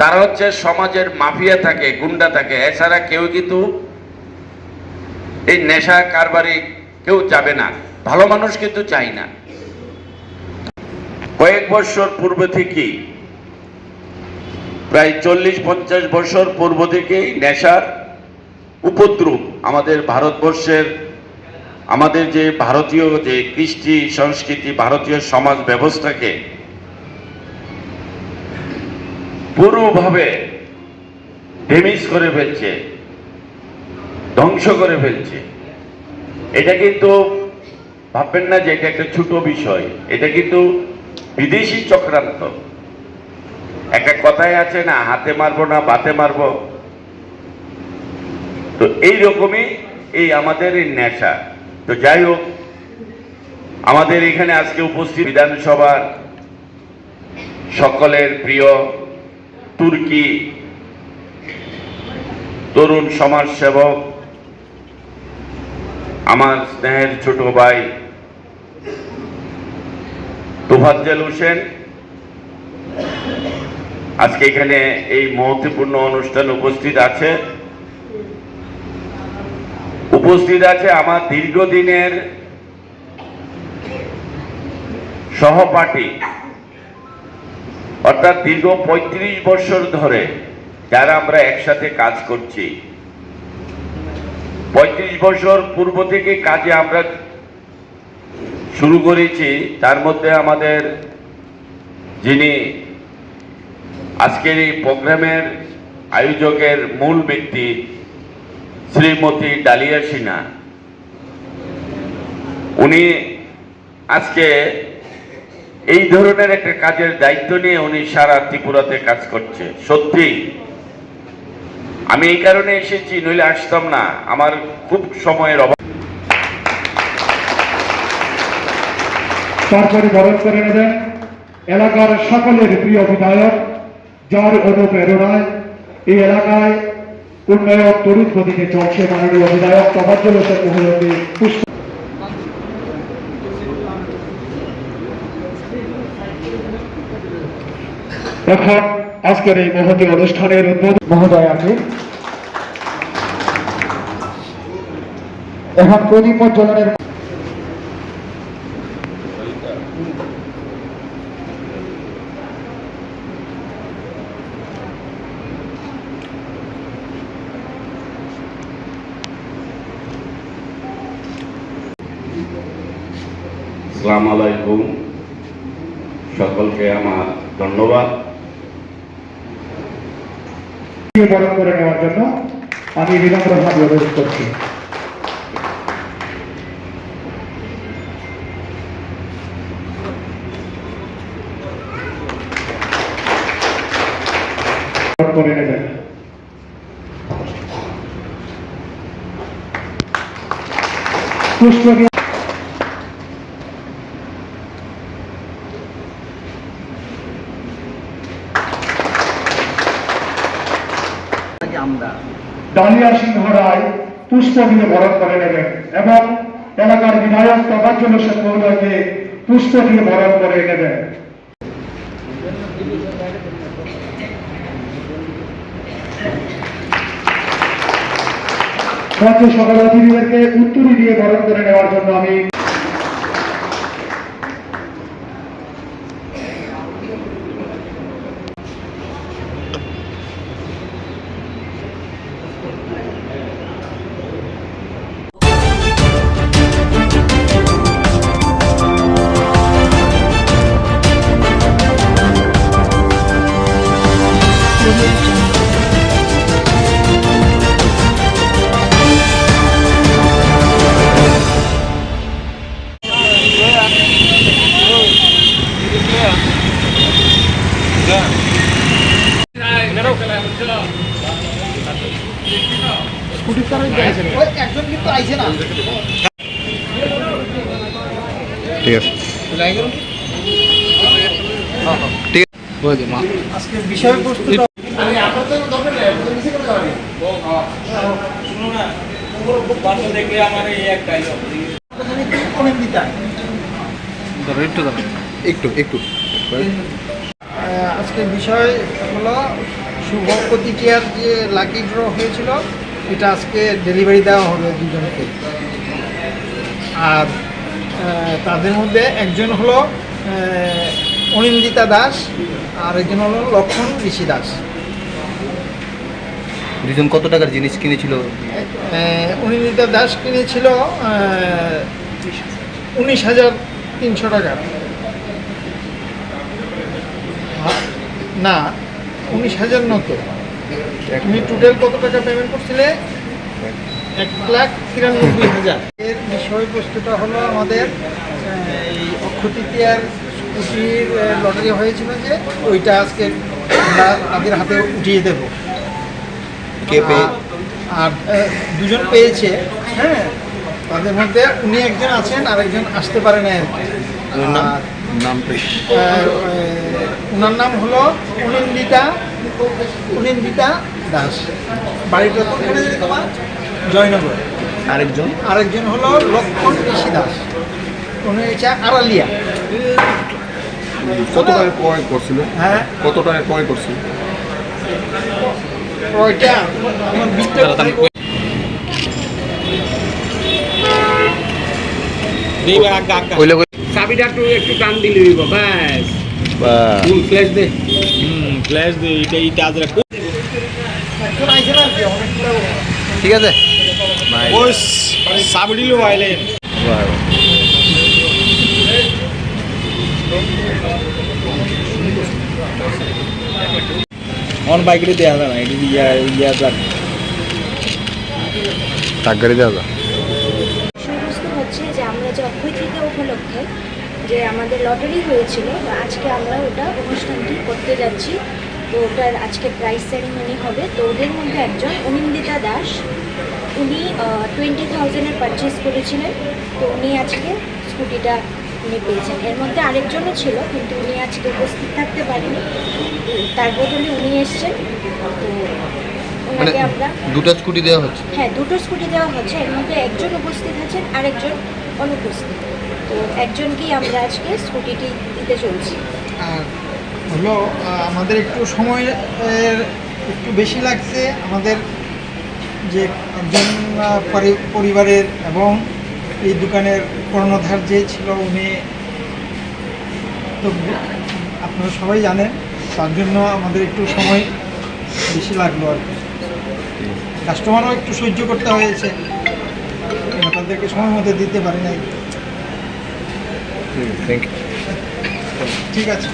তারা হচ্ছে সমাজের মাফিয়া থাকে, গুন্ডা থাকে। এছাড়া কেউ কিন্তু এই নেশা কারবারি কেউ যাবে না, ভালো মানুষ কিন্তু চাই না। কয়েক বছর পূর্ব থেকেই, প্রায় 40-50 বছর পূর্ব থেকেই নেশার উপদ্রব আমাদের ভারতবর্ষের, আমাদের যে ভারতীয় যে কৃষ্টি সংস্কৃতি, ভারতীয় সমাজ ব্যবস্থাকে পুরোভাবে ড্যামেজ করে ফেলছে, ধ্বংস করে ফেলছে। এটা কিন্তু ভাববেন না যে এটা একটা ছোট বিষয়, এটা কিন্তু বিদেশি চক্রান্ত। একটা কথাই আছে না, হাতে মারবো না বাতে মারবো, তো এইরকমই এই আমাদের এই নেশা। তো যাই হোক, আমাদের এখানে আজকে উপস্থিত বিধানসভার সকলের প্রিয় তুর্কি তরুণ সমাজসেবক, আমার স্নেহের ছোট ভাই তোফাজ্জল হোসেন, আজকে এখানে এই মহত্বপূর্ণ অনুষ্ঠান উপস্থিত আছে আমার দীর্ঘদিনের সহপাঠী, অর্থাৎ দীর্ঘ 35 বছর ধরে যারা আমরা একসাথে কাজ করছি। 35 বছর পূর্ব থেকে কাজে আমরা শুরু করেছি। তার মধ্যে আমাদের যিনি আজকের এই প্রোগ্রামের আয়োজকের মূল ব্যক্তি শ্রীমতী ডালিয়া সিনহা, উনি আজকে এই ধরনের একটা কাজের দায়িত্ব নিয়ে উনি সারা ত্রিপুরাতে কাজ করছে। সত্যি আমি এই কারণে এসেছি, নইলে আসতাম না, আমার খুব সময়ের অভাব। তারপরে বরণ করে নেবেন এলাকার সকলের প্রিয় বিধায়ক, যার অনুপ্রেরণায় এই এলাকায় উন্নয়ন তড়িৎ গতিতে চলছে, মাননীয় বিধায়ক তোফাজ্জল হোসেন মহোদয়কে পুষ্প। এখন আজকের এই মহতী অনুষ্ঠানের উদ্বোধন মহোদয় আছে। এখন প্রদীপ প্রজ্বলনের আসসালামু আলাইকুম, সকলকে আমার ধন্যবাদ। বরণ করে নেওয়ার জন্য আমি বিনম্রভাবে অনুরোধ করছি। করে নেবেন। পুষ্প দিয়ে ডালিয়া সিংহ রায় পুষ্প দিয়ে বরণ করে নেবেন এবং এলাকার বিধায়ক তোফাজ্জল হোসেন মহোদয়কে পুষ্প দিয়ে বরণ করে নেবেন। রাজ্য সকল অতিথিদেরকে উত্তরী দিয়ে বরণ করে নেওয়ার জন্য আমি একজন কিন্তু আইছে না। ঠিক আছে, আজকের বিষয়বস্তুটা আজকের বিষয় হলো শুভ প্রতিক্রিয়ার যে লাকি ড্র হয়েছিল এটা আজকে ডেলিভারি দেওয়া হবে দুজনকে। আর তাদের মধ্যে একজন হলো অনিন্দিতা দাস আর একজন হলো লক্ষণ ঋষি দাস। দুজন কত টাকার জিনিস কিনেছিল? অনিন্দিতা দাস কিনেছিল 19,300 টাকা। না, 19,000 নত। তুমি টোটাল কত টাকা পেমেন্ট করছিলে? 1,93,000। এর বিষয়বস্তুটা হলো আমাদের এই অক্ষয় তৃতীয়ার স্কুটির লটারি হয়েছিল যে ওইটা আজকে আমরা তাদের হাতে উঠিয়ে দেব। আর দুজন পেয়েছে, হ্যাঁ, তাদের মধ্যে উনি একজন আছেন আর একজন আসতে পারে না আর কি। ওনার নাম হলো অনিন্দিতা দাস। বাড়িটা কোনখানে তোমার? জয়নগর। আরেকজন হলো লক্ষণ ঋষি দাস, উনি হচ্ছে আড়ালিয়া। কত টাকা ক্রয় করছিল? হ্যাঁ, কত টাকা ক্রয় করছিল? ওইটা আমার চাবিটা একটু টান দিলে ব্যাস ফুল ফ্ল্যাশ দে। ফ্ল্যাশ দে, এটা আজ রাখ। ঠিক আছে, ওই চাবি দিলো আইলেন। অন বাইকে দেওয়া যায় না, এটা ইয়া টাকা দেওয়া যায়। বিষয়বস্তু হচ্ছে যে আমরা যে অক্ষয় তৃতীয়া উপলক্ষে যে আমাদের লটারি হয়েছিল, আজকে আমরা ওটা অনুষ্ঠানটি করতে যাচ্ছি। তো ওটার আজকে প্রাইজ সেরিমনি হবে। তো ওদের মধ্যে একজন অনিন্দিতা দাস, উনি 20,000-এর পারচেস করেছিলেন। তো উনি আজকে স্কুটিটা উনি পেয়েছেন। এর মধ্যে আরেকজনও ছিল, কিন্তু উনি আজকে উপস্থিত থাকতে পারেনি, তার বদলে উনি এসছেন। তো ওনাকে আমরা দুটো স্কুটি দেওয়া হচ্ছে। হ্যাঁ, দুটো স্কুটি দেওয়া হচ্ছে। এর মধ্যে একজন উপস্থিত আছেন, আরেকজন অনুপস্থিত। তো একজনকেই আমরা আজকে স্কুটিটি দিতে চলছি। আর হলো আমাদের একটু সময় একটু বেশি লাগছে। আমাদের যে একজন পরিবারের এবং এই দোকানের কর্ণধার যে ছিল উনি তো আপনারা সবাই জানেন, তার জন্য আমাদের একটু সময় বেশি লাগলো আর কি। কাস্টমারও একটু সহ্য করতে হয়েছে, তাদেরকে সময় মতো দিতে পারি নাই। Thank you. ঠিক আছে।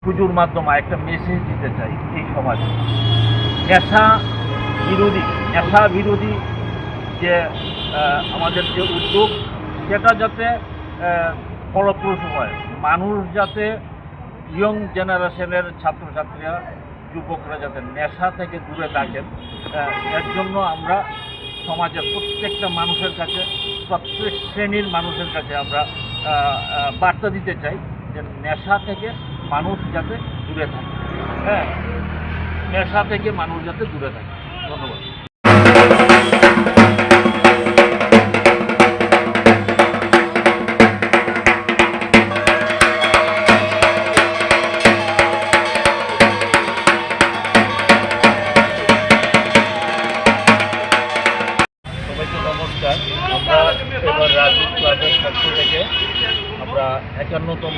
পুজোর মাধ্যমে একটা মেসেজ দিতে চাই এই সমাজে। নেশা বিরোধী যে আমাদের যে উদ্যোগ, সেটা যাতে ফলপ্রসূ হয়, মানুষ যাতে ইয়ং জেনারেশনের ছাত্রছাত্রীরা, যুবকরা যাতে নেশা থেকে দূরে থাকেন, এর জন্য আমরা সমাজের প্রত্যেকটা মানুষের কাছে, প্রত্যেক শ্রেণীর মানুষের কাছে আমরা বার্তা দিতে চাই যে নেশা থেকে মানুষ যাতে দূরে থাকে। হ্যাঁ, নেশা থেকে মানুষ যাতে দূরে থাকে। ধন্যবাদ। সবাইকে নমস্কার। আমরা এবার রাজনীতি ক্লাবের পক্ষ থেকে আমরা 51তম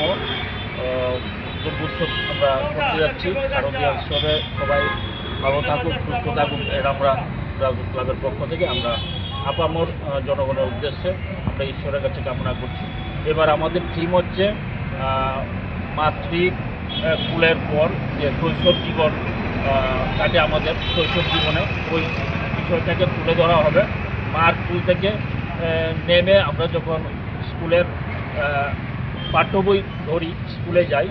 দুর্গোৎসব আমরা করতে যাচ্ছি। শারদীয় উৎসবে সবাই ভালো থাকুক, সুস্থ থাকুক, এর আমরা রাজনীতি ক্লাবের পক্ষ থেকে আমরা আপামর জনগণের উদ্দেশ্যে আমরা ঈশ্বরের কাছে কামনা করছি। এবার আমাদের থিম হচ্ছে মাতৃকুলের পর যে শৈশব জীবন কাটে আমাদের শৈশব জীবনে, ওই বিষয়টাকে তুলে ধরা হবে। মার স্কুল থেকে নেমে আমরা যখন স্কুলের পাঠ্য বই ধরি, স্কুলে যাই,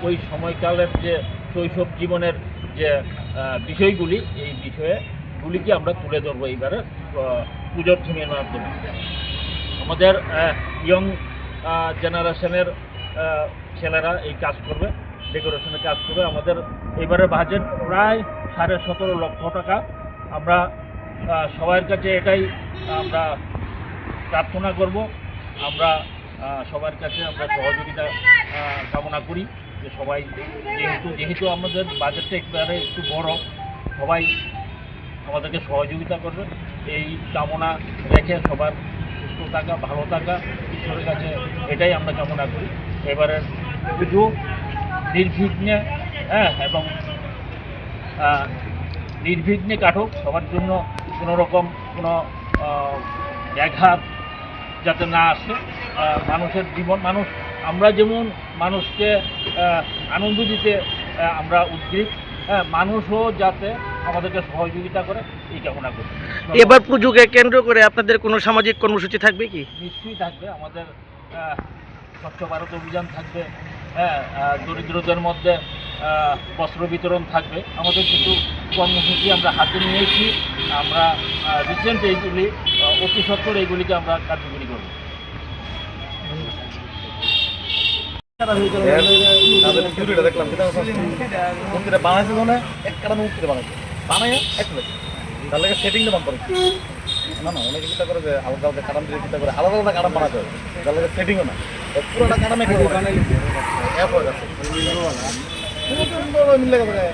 ওই সময়কালের যে শৈশব জীবনের যে বিষয়গুলি, এই বিষয়গুলিকে আমরা তুলে ধরবো এইবারে পুজোর থিমের মাধ্যমে। আমাদের ইয়ং জেনারেশনের ছেলেরা এই কাজ করবে, ডেকোরেশনের কাজ করবে। আমাদের এবারে বাজেট প্রায় 17.5 লক্ষ টাকা। আমরা সবার কাছে এটাই আমরা প্রার্থনা করব, আমরা সবার কাছে আমরা সহযোগিতা কামনা করি যে সবাই যেহেতু আমাদের বাজেটটা একবারে একটু বড়, সবাই আমাদেরকে সহযোগিতা করবে এই কামনা রেখে সবার সুস্থ থাকা, ভালো থাকা, ঈশ্বরের কাছে এটাই আমরা কামনা করি। এবারে পুজো নির্বিঘ্নে এবং নির্বিঘ্নে কাটুক, সবার জন্য কোনো রকম কোনো ব্যাঘাত যাতে না আসে। মানুষের জীবন, আমরা যেমন মানুষকে আনন্দ দিতে আমরা উদ্গ্রীব, মানুষও যাতে আমাদেরকে সহযোগিতা করে এই কামনা করি। এবার পুজোকে কেন্দ্র করে আপনাদের কোনো সামাজিক কর্মসূচি থাকবে কি? নিশ্চয়ই থাকবে। আমাদের স্বচ্ছ ভারত অভিযান থাকবে, দরিদ্রদের মধ্যে বস্ত্র বিতরণ থাকবে। আমাদের কিছু কর্মসূচি আমরা হাতে নিয়েছি, আমরা রিসেন্ট এইগুলি অতি সত্বর এইগুলিকে আমরা কার্যকরী করব। দেখলাম মন্দিরে বানাইছে মানে এক কারণ মন্দিরে বানাইছে বানাই একটু তার লাগে সেটিং দাম করে না না অনেকে চিন্তা করে যে আলাদা আলাদা কারণ দিয়ে চিন্তা করে আলাদা আলাদা কারণ বানাতে হবে, তার লাগে সেটিংও না পুরোটা কারণে বানাইলি অ্যাপ হয়ে গেছে মিলে গেছে।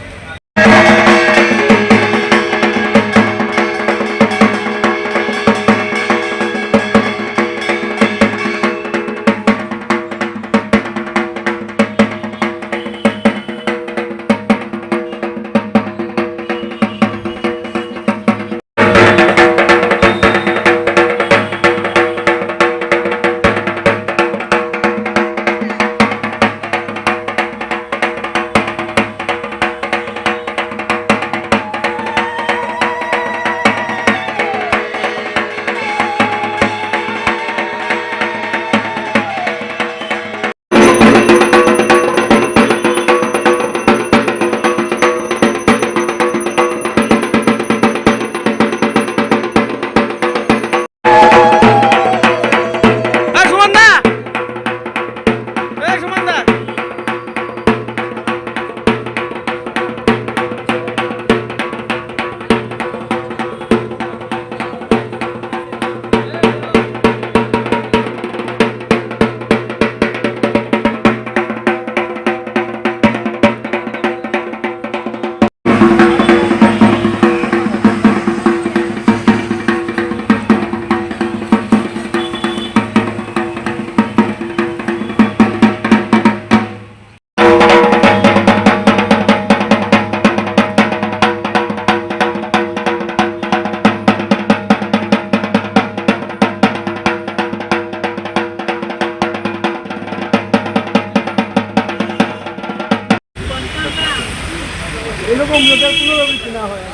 এরকম লোকের পুনরাবৃত্তি না হয়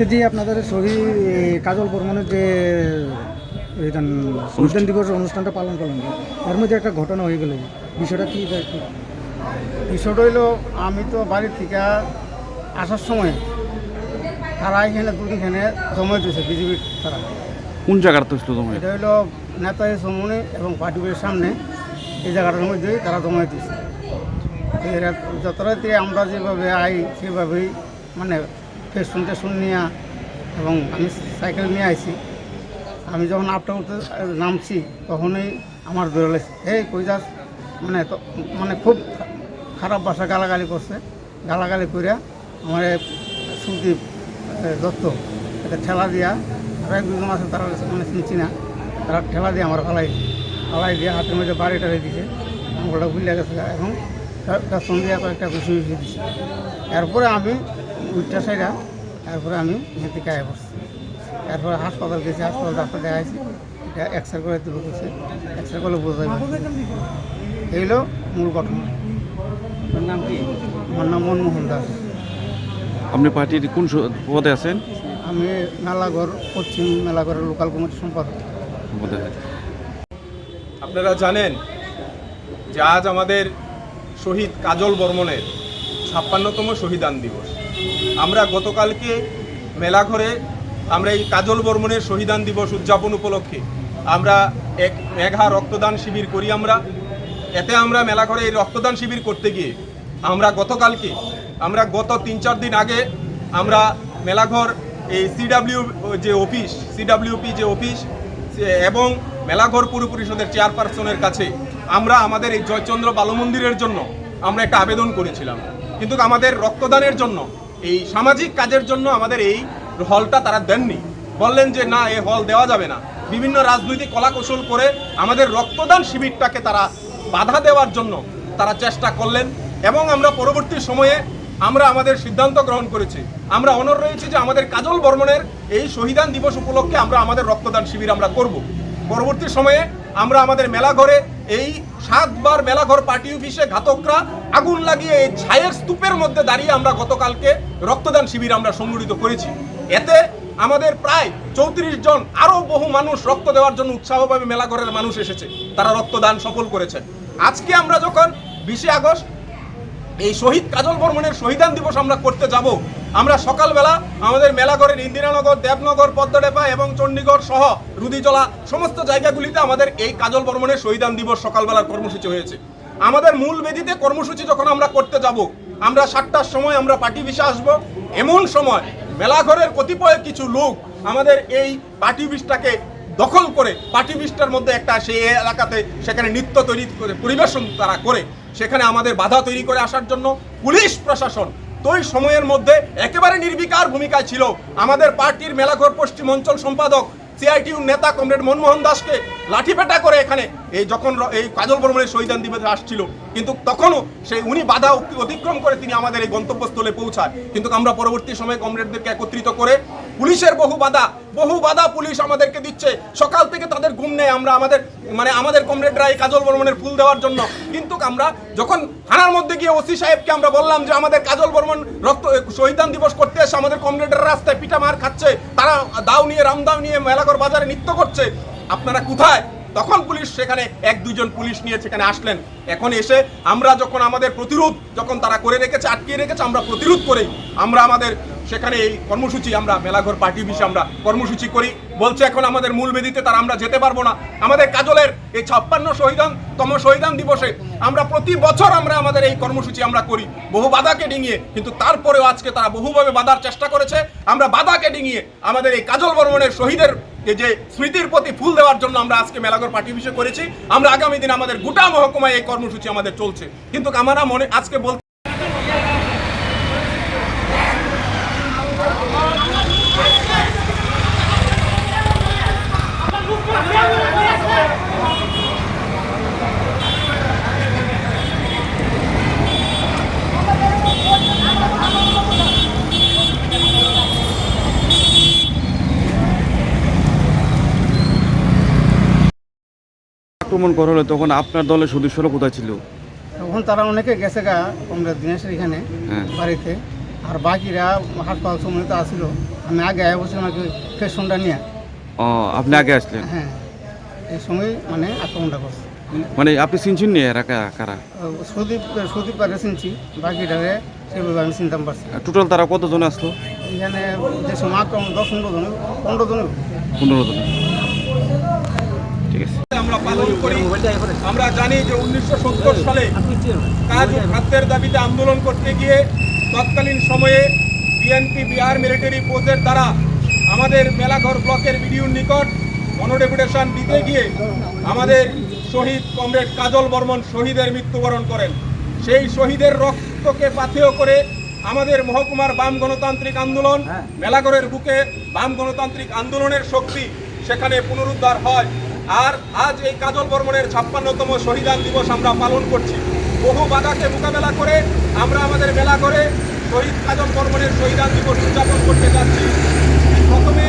আজকে যে আপনাদের শহীদ কাজল বর্মনের যে শহীদ দিবস অনুষ্ঠানটা পালন করলেন, এর মধ্যে একটা ঘটনা হয়ে গেল, বিষয়টা কি? বিষয়টা হইলো, আমি তো বাড়ি থেকে আসার সময় তারা এখানে দুদিনখানে জমা দিয়েছে, বিজেপি তারা। কোন জায়গাটা তো ছিল জমা? এটা হইলো নেতাজি সমনে এবং পার্টির সামনে, এই জায়গাটার মধ্যে তারা জমা দিয়েছে। এরা যত রাতে আমরা যেভাবে আই সেভাবেই মানে ফেসুন টেসুন নিয়ে, এবং আমি সাইকেল নিয়ে আইছি। আমি যখন আপটা উঠতে নামছি তখনই আমার ধরে লেগেছে, এই কই যাস, মানে খুব খারাপ ভাষা গালাগালি করছে। গালাগালি করিয়া আমার সুদীপ দত্ত একটা ঠেলা দিয়া, আর এক দুজন আছে তারা মানে চিনছি না, তারা ঠেলা দিয়ে আমার ফালাই দিয়ে হাতের মধ্যে বাড়ি টাড়ি দিছে, আঙুলটা ভুলে গেছে এবং তার সঙ্গে একটা ঘুষি দিচ্ছে। এরপরে আমি উঠটা সাইডা, এরপরে আমি এখান থেকে আয় পড়ছি। এরপরে হাসপাতাল গেছি, হাসপাতাল ডাক্তার দেখাইছি, এটা এক্সরে করে তুলে গেছে, এক্সরে করলে বোঝা যাবে। এইগুলো মূল ঘটনা। নাম কি? আমার নাম মনমোহন দাস। আপনি পার্টির কোন পদে আছেন? আমি মেলাঘর, পশ্চিম মেলাঘরের লোকাল কমিটির সম্পাদক। আপনারা জানেন যে আজ আমাদের শহীদ কাজল বর্মনের 56তম শহীদান দিবস। আমরা গতকালকে মেলাঘরে আমরা এই কাজল বর্মনের শহীদান দিবস উদযাপন উপলক্ষে আমরা এক মেঘা রক্তদান শিবির করি। এতে আমরা মেলাঘরে এই রক্তদান শিবির করতে গিয়ে আমরা গতকালকে গত 3-4 দিন আগে আমরা মেলাঘর এই সিডব্লিউপি যে অফিস এবং মেলাঘর পুর পরিষদের চেয়ারপারসনের কাছে আমরা আমাদের এই জয়চন্দ্র বালমন্দিরের জন্য আমরা একটা আবেদন করেছিলাম, কিন্তু আমাদের রক্তদানের জন্য, এই সামাজিক কাজের জন্য আমাদের এই হলটা তারা দেননি। বললেন যে না, এই হল দেওয়া যাবে না। বিভিন্ন রাজনৈতিক কলাকৌশল করে আমাদের রক্তদান শিবিরটাকে তারা বাধা দেওয়ার জন্য তারা চেষ্টা করলেন, এবং আমরা পরবর্তী সময়ে আমরা আমাদের সিদ্ধান্ত গ্রহণ করেছি। আমরা অনড় রয়েছি যে আমাদের কাজল বর্মনের এই শহীদান দিবস উপলক্ষে আমরা আমাদের রক্তদান শিবির আমরা করব। পরবর্তী সময়ে আমরা আমাদের মেলাঘরে এই 7 বার মেলাঘর পার্টি অফিসে ঘাতকরা আগুন লাগিয়ে এই ছায়ের স্তূপের মধ্যে দাঁড়িয়ে আমরা গতকালকে রক্তদান শিবির আমরা সংগঠিত করেছি। এতে আমাদের প্রায় 34 জন আরও বহু মানুষ রক্ত দেওয়ার জন্য উৎসাহভাবে মেলাঘরের মানুষ এসেছে, তারা রক্তদান সফল করেছেন। আজকে আমরা যখন 20 আগস্ট এই শহীদ কাজল বর্মনের শহীদান দিবস আমরা করতে যাব, আমরা সকালবেলা আমাদের মেলাঘরের ইন্দিরানগর, দেবনগর, পদ্মডেপা এবং চণ্ডীগড় সহ রুদিজলা সমস্ত জায়গাগুলিতে আমাদের এই কাজল বর্মনের শহীদান দিবস সকালবেলার কর্মসূচি হয়েছে। আমাদের মূল বেদিতে কর্মসূচি যখন আমরা করতে যাব, আমরা 7টার সময় আমরা পার্টি অফিসে আসবো। এমন সময় মেলাঘরের কতিপয় কিছু লোক আমাদের এই পার্টি অফিসটাকে দখল করে, পার্টি অফিসটার মধ্যে একটা সেই এলাকাতে সেখানে নৃত্য তৈরি করে পরিবেশন তারা করে, সেখানে আমাদের বাধা তৈরি করে আসার জন্য পুলিশ প্রশাসন তো ওই সময়ের মধ্যে একেবারে নির্বিকার ভূমিকায় ছিল। আমাদের পার্টির মেলাঘর পশ্চিম অঞ্চল সম্পাদক সিআইটিউ নেতা কমরেড মনমোহন দাসকে লাঠিপেটা করে এখানে যখন এই কাজল বর্মনের শহীদান দিবসে আসছিল, কিন্তু তখনও উনি বাধা অতিক্রম করে তিনি আমাদের এই গন্তব্যস্থলে পৌঁছায়। কিন্তু আমরা পরবর্তী সময়ে কমরেডদেরকে একত্রিত করে পুলিশের বহু বাধা পুলিশ আমাদেরকে দিচ্ছে। সকাল থেকে তাদের ঘুম নেই। আমরা আমাদের কমরেডরা এই কাজল বর্মনের ফুল দেওয়ার জন্য, কিন্তু আমরা যখন থানার মধ্যে গিয়ে ওসি সাহেবকে আমরা বললাম যে আমাদের কাজল বর্মন শহীদান দিবস করতে এসে আমাদের কমরেডরা রাস্তায় পিটা মার খাচ্ছে, তারা দাও নিয়ে রামদাও নিয়ে মেলাঘর বাজারে নৃত্য করছে, আপনারা কোথায়? তখন পুলিশ সেখানে 1-2 জন পুলিশ নিয়ে সেখানে আসলেন। এখন এসে আমরা যখন আমাদের প্রতিরোধ যখন তারা করে রেখেছে, আটকিয়ে রেখেছে, আমরা প্রতিরোধ করে আমরা আমাদের সেখানে এই কর্মসূচি আমরা মেলাঘর পার্টি অফিসে আমরা কর্মসূচি করি। বলছে এখন আমাদের মূল বেদিতে তারা আমরা যেতে পারবো না। আমাদের কাজলের এই 56তম শহীদান দিবসে আমরা প্রতি বছর আমরা আমাদের এই কর্মসূচি আমরা করি বহু বাধাকে ডিঙিয়ে, কিন্তু তারপরেও আজকে তারা বহুভাবে বাধার চেষ্টা করেছে। আমরা বাধাকে ডিঙিয়ে আমাদের এই কাজল বর্মনের শহীদের যে স্মৃতির প্রতি ফুল দেওয়ার জন্য আমরা আজকে মেলাঘর পার্টি অফিসে করেছি। আমরা আগামী দিন আমাদের গোটা মহকুমায় এই কর্মসূচি আমাদের চলছে। কিন্তু আমরা আজকে বলতে আক্রমণ করা হলো তখন আপনার দলের সদস্যরা কোথায় ছিল? তখন তারা অনেকে গেছে গা কমরেড দিনেশের এখানে বাড়িতে, আর বাকিরা হাসপাতাল সম্মিলিত আসছিল। আমি আগে বসে নাকি ফেশনটা নিয়ে। ও আপনি আগে আসলেন? হ্যাঁ, এই সময় মানে আক্রমণটা করছে। মানে আপনি চিনছেন নি এরা কারা? সদীপ পারে চিনছি, বাকিটারে সেভাবে আমি চিনতাম পারছি। টোটাল তারা কতজন আসলো এখানে? যে সময় আক্রমণ 10-15 জন, 15 জন। ঠিক আছে। আমরা পালন করি। আমরা জানি যে 1970 সালে কাজ ও খাদ্যের দাবিতে আন্দোলন করতে গিয়ে তৎকালীন সময়ে বিএনপি বিহার মিলিটারি ফোর্সের দ্বারা আমাদের মেলাঘর ব্লকের বিডিওর নিকট গণডেপুটেশন দিতে গিয়ে আমাদের শহীদ কমরেড কাজল বর্মন শহীদের মৃত্যুবরণ করেন। সেই শহীদের রক্তকে পাথেয় করে আমাদের মহকুমার বাম গণতান্ত্রিক আন্দোলন, মেলাঘরের বুকে বাম গণতান্ত্রিক আন্দোলনের শক্তি সেখানে পুনরুদ্ধার হয়। আর আজ এই কাজল বর্মনের 56তম শহীদান দিবস আমরা পালন করছি। বহু বাধাকে মোকাবেলা করে আমরা আমাদের মেলাঘরে শহীদ কাজল বর্মনের শহীদান দিবস উদযাপন করতে যাচ্ছি। প্রথমে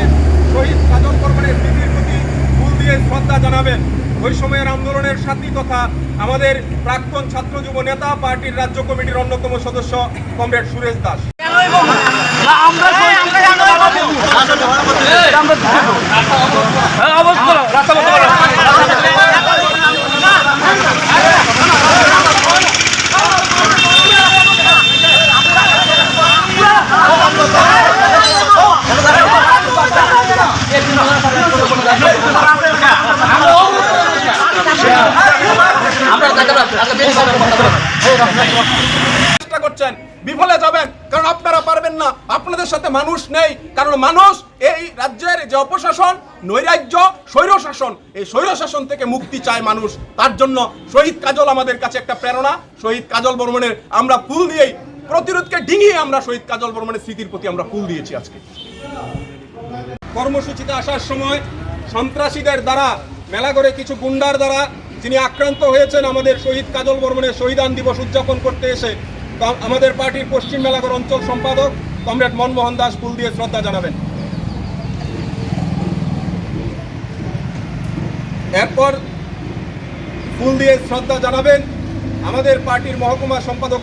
শহীদ কাজল বর্মনের স্মৃতির প্রতি ফুল দিয়ে শ্রদ্ধা জানাবেন ওই সময়ের আন্দোলনের সাথী তথা আমাদের প্রাক্তন ছাত্র যুব নেতা, পার্টির রাজ্য কমিটির অন্যতম সদস্য কমরেড সুরেশ দাস। চেষ্টা করছেন, বিফলে যাবেন, কারণ আপনারা পারবেন না। আপনাদের সাথে মানুষ নেই, কারণ মানুষ এই রাজ্যের যে অপশাসন, নৈরাজ্য, স্বৈরশাসন, এই স্বৈরশাসন থেকে মুক্তি চায় মানুষ। তার জন্য শহীদ কাজল আমাদের কাছে একটা প্রেরণা। শহীদ কাজল বর্মনের আমরা ফুল দিয়েই প্রতিরোধকে ডিঙিয়ে আমরা শহীদ কাজল বর্মনের স্মৃতির প্রতি আমরা ফুল দিয়েছি। আজকে কর্মসূচিতে আসার সময় সন্ত্রাসীদের দ্বারা, মেলাঘরে কিছু গুন্ডার দ্বারা যিনি আক্রান্ত হয়েছেন আমাদের শহীদ কাজল বর্মনের শহীদান দিবস উদযাপন করতে এসে আমাদের পার্টির পশ্চিম মেলাঘর অঞ্চল সম্পাদক কমরেড মনমোহন দাস ফুল দিয়ে শ্রদ্ধা জানাবেন। এরপর ফুল দিয়ে শ্রদ্ধা জানাবেন আমাদের পার্টির মহকুমা সম্পাদক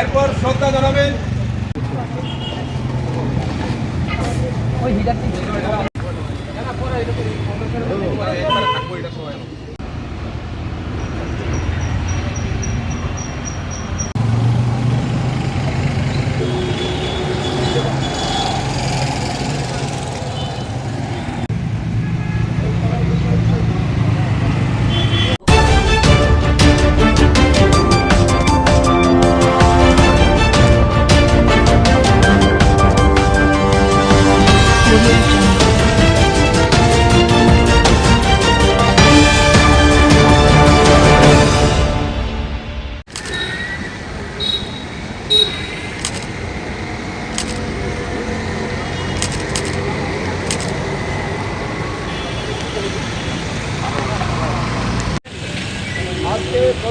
এরপর শ্রদ্ধা জানাবেন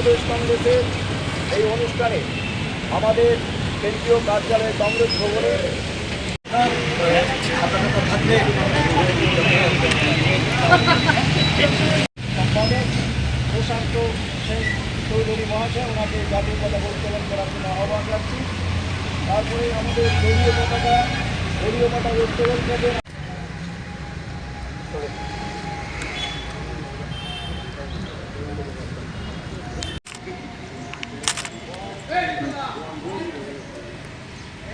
প্রদেশ কংগ্রেসের এই অনুষ্ঠানে আমাদের কেন্দ্রীয় কার্যালয়ে কংগ্রেস ভবনে সম্পাদক প্রশান্ত সেন চৌধুরী মহাশয় ওনাকে জাতীয় পতাকা উত্তোলন করার জন্য আহ্বান রাখছি। তারপরে আমাদের দলীয় পতাকা উত্তোলন করবেন।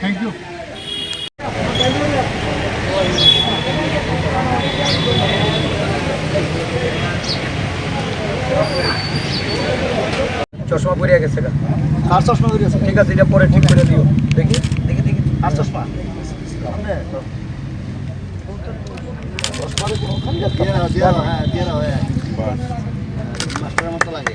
Thank you. চশমা পরিয়া গেছে গা, আর চশমা করে আছে, ঠিক আছে, এটা পরে ঠিক করে দিও। দেখি দেখি দেখি, আর চশমা মাস্টারের মতো লাগে।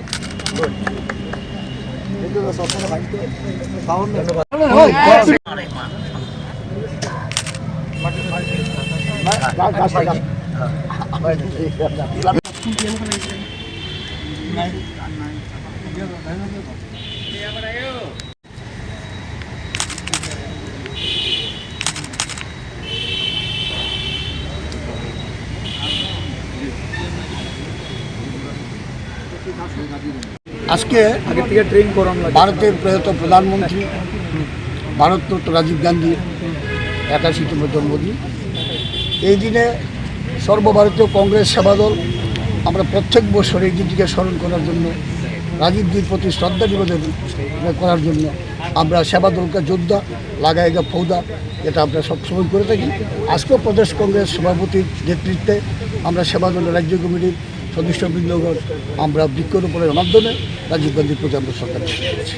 আজকে আগে থেকে ট্রেন করানো লাগে। ভারতের প্রয়াত প্রধানমন্ত্রী ভারতরত্ন রাজীব গান্ধীর 81তম জন্মদিন। এই দিনে সর্বভারতীয় কংগ্রেস সেবাদল আমরা প্রত্যেক বছর এই দিনটিকে স্মরণ করার জন্য, রাজীবজির প্রতি শ্রদ্ধা নিবেদন করার জন্য আমরা সেবাদলকে যোদ্ধা লাগাইগা ফৌদা, এটা আমরা সবসময় করে থাকি। আজকেও প্রদেশ কংগ্রেস সভাপতির নেতৃত্বে আমরা সেবাদলের রাজ্য কমিটির সদস্যবৃন্দগণ আমরা বৃক্ষরোপণের মাধ্যমে রাজীব গান্ধীর প্রতি আমরা শ্রদ্ধা নিবেদন করেছি।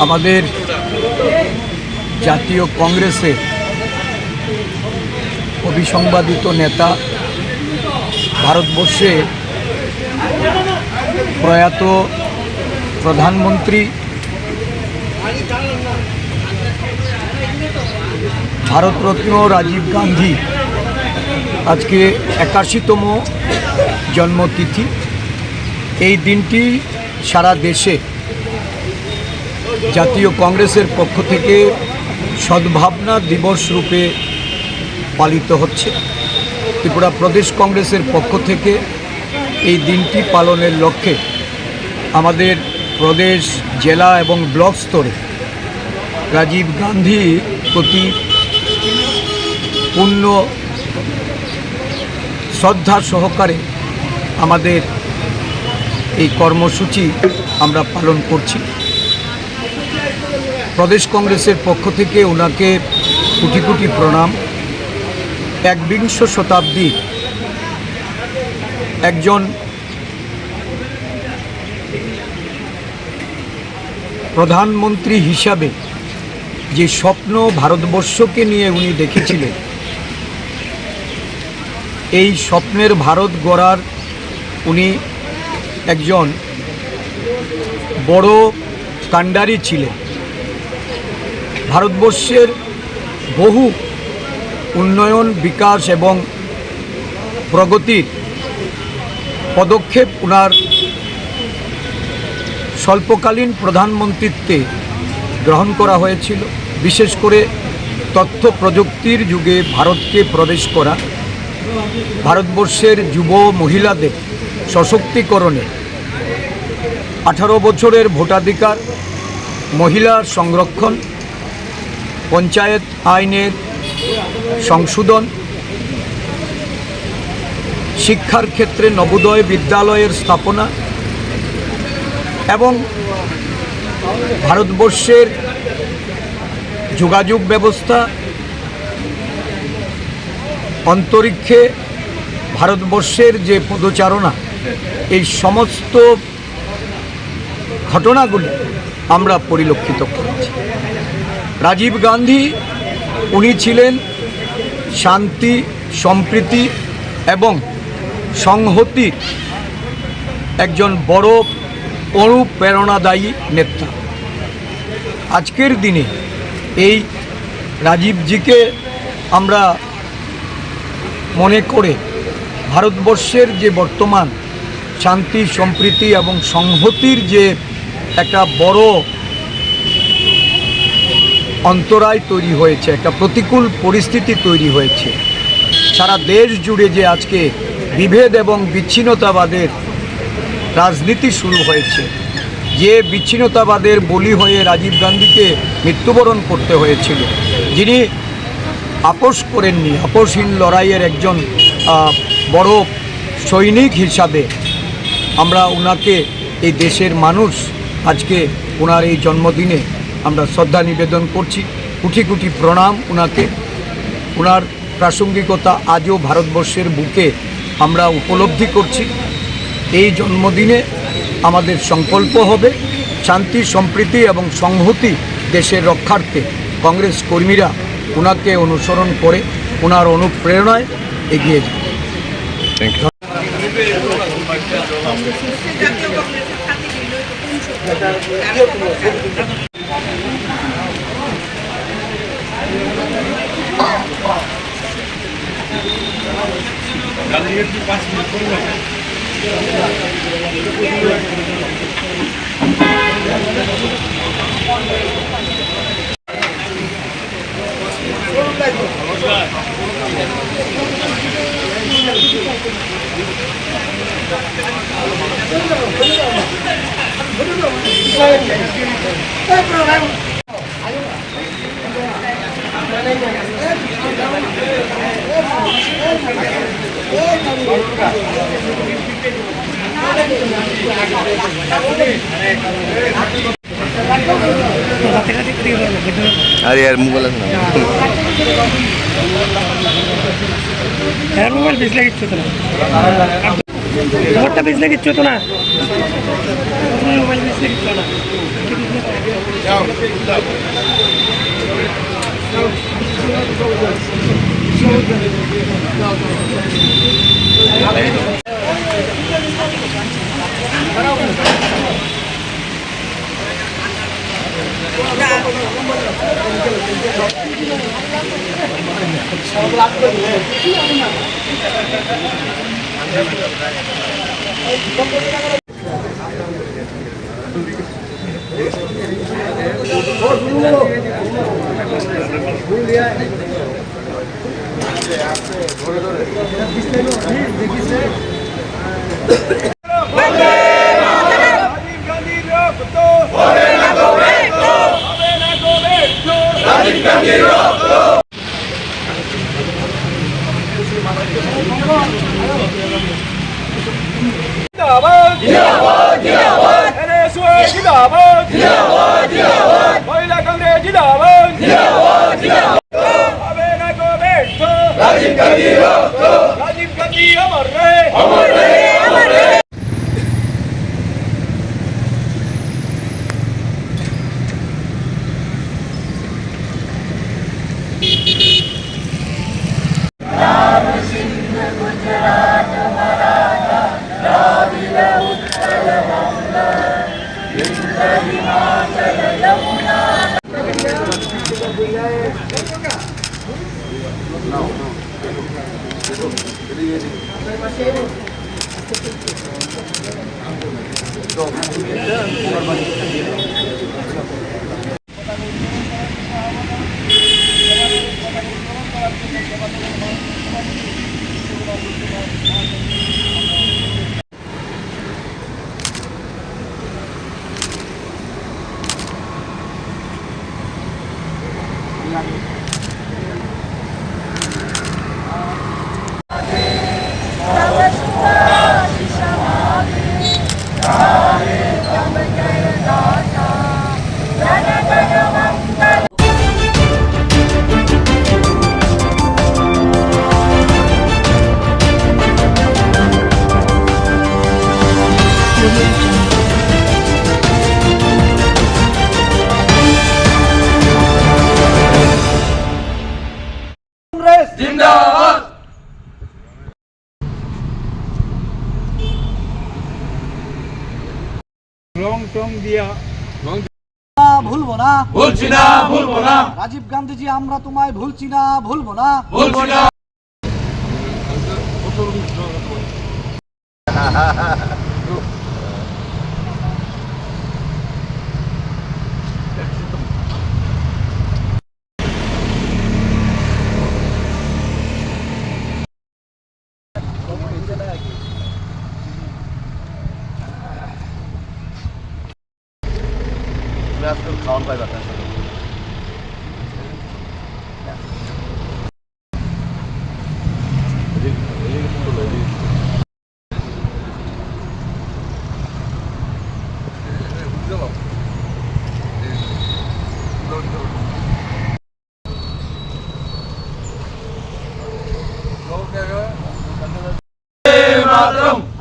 আমাদের জাতীয় কংগ্রেসের অবিসংবাদিত নেতা, ভারতবর্ষে প্রয়াত প্রধানমন্ত্রী ভারতরত্ন রাজীব গান্ধী আজকে 81তম জন্মতিথি। এই দিনটি সারা দেশে জাতীয় কংগ্রেসের পক্ষ থেকে সদ্ভাবনা দিবস রূপে পালিত হচ্ছে। ত্রিপুরা প্রদেশ কংগ্রেসের পক্ষ থেকে এই দিনটি পালনের লক্ষ্যে আমাদের প্রদেশ, জেলা এবং ব্লক স্তরে রাজীব গান্ধী প্রতি পূর্ণ শ্রদ্ধা সহকারে আমাদের এই কর্মসূচি আমরা পালন করছি। প্রদেশ কংগ্রেসের পক্ষ থেকে ওনাকে কোটি কোটি প্রণাম। 21 শতাব্দীর একজন প্রধানমন্ত্রী হিসাবে যে স্বপ্ন ভারতবর্ষকে নিয়ে উনি দেখেছিলেন, এই স্বপ্নের ভারত গড়ার উনি একজন বড় কাণ্ডারি ছিলেন। ভারতবর্ষের বহু উন্নয়ন, বিকাশ এবং প্রগতির পদক্ষেপ ওনার স্বল্পকালীন প্রধানমন্ত্রীত্বে গ্রহণ করা হয়েছিল। বিশেষ করে তথ্য প্রযুক্তির যুগে ভারতকে প্রবেশ করা, ভারতবর্ষের যুব মহিলাদের সশক্তিকরণে 18 বছরের ভোটাধিকার, মহিলার সংরক্ষণ, পঞ্চায়েত আইনের সংশোধন, শিক্ষার ক্ষেত্রে নবোদয় বিদ্যালয়ের স্থাপনা এবং ভারতবর্ষের যোগাযোগ ব্যবস্থা, অন্তরিক্ষে ভারতবর্ষের যে পদচারণা, এই সমস্ত ঘটনাগুলি আমরা পরিলক্ষিত করেছি। রাজীব গান্ধী উনি ছিলেন শান্তি, সম্প্রীতি এবং সংহতির একজন বড় অনুপ্রেরণাদায়ী নেতা। আজকের দিনে এই রাজীবজিকে আমরা মনে করে ভারতবর্ষের যে বর্তমান শান্তি, সম্প্রীতি এবং সংহতির যে একটা বড় অন্তরায় তৈরি হয়েছে, একটা প্রতিকূল পরিস্থিতি তৈরি হয়েছে, সারা দেশ জুড়ে যে আজকে বিভেদ এবং বিচ্ছিন্নতাবাদের রাজনীতি শুরু হয়েছে, যে বিচ্ছিন্নতাবাদের বলি হয়ে রাজীব গান্ধীকে মৃত্যুবরণ করতে হয়েছিল, যিনি আপোষ করেননি, আপোষহীন লড়াইয়ের একজন বড় সৈনিক হিসাবে আমরা ওনাকে, এই দেশের মানুষ আজকে ওনার এই জন্মদিনে আমরা শ্রদ্ধা নিবেদন করছি। কোটি কোটি প্রণাম ওনাকে। ওনার প্রাসঙ্গিকতা আজও ভারতবর্ষের বুকে আমরা উপলব্ধি করছি। এই জন্মদিনে আমাদের সংকল্প হবে শান্তি, সম্প্রীতি এবং সংহতি দেশের রক্ষার্থে কংগ্রেস কর্মীরা ওনাকে অনুসরণ করে ওনার অনুপ্রেরণায় এগিয়ে যাবে। अरे यार मोबाइल আছে না यार मोबाइल बेचले किच्छु तो ना मोबाइलটা बेचले किच्छु तो ना मोबाइल बेचले किच्छु ना জিন্দাবাদ। রং টং দিয়া ভুলবো না, ভুলছি না, ভুলবো না, রাজীব গান্ধীজি আমরা তোমায় ভুলছি না, ভুলবো না, ভুলছি না। খাওয়ান পাইবা তার সাথে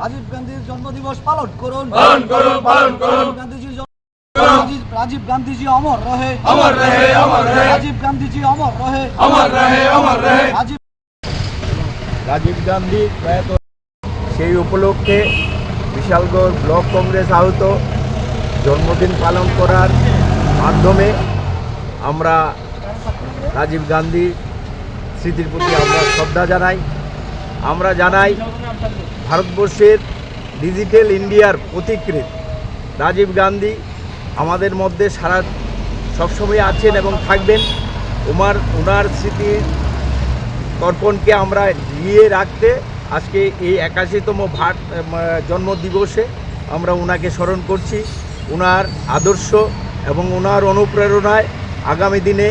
রাজীব গান্ধীর জন্মদিবস পালন করুন, পালন করুন, পালন করুন। গান্ধীজির রাজীব গান্ধীজি অমর রহে, অমর রহে, অমর রহে। রাজীব গান্ধীজি অমর রহে, অমর রহে, অমর রহে। রাজীব গান্ধী প্রয়াত, সেই উপলক্ষে বিশালগড় ব্লক কংগ্রেস আহত জন্মদিন পালন করার মাধ্যমে আমরা রাজীব গান্ধী স্মৃতির প্রতি আমরা শ্রদ্ধা জানাই। আমরা জানাই ভারতবর্ষের ডিজিটাল ইন্ডিয়ার পথিকৃৎ রাজীব গান্ধী আমাদের মধ্যে সবসময় আছেন এবং থাকবেন। ওনার স্মৃতির তর্পণকে আমরা নিয়ে রাখতে আজকে এই 81তম জন্মদিবসে আমরা ওনাকে স্মরণ করছি। ওনার আদর্শ এবং ওনার অনুপ্রেরণায় আগামী দিনে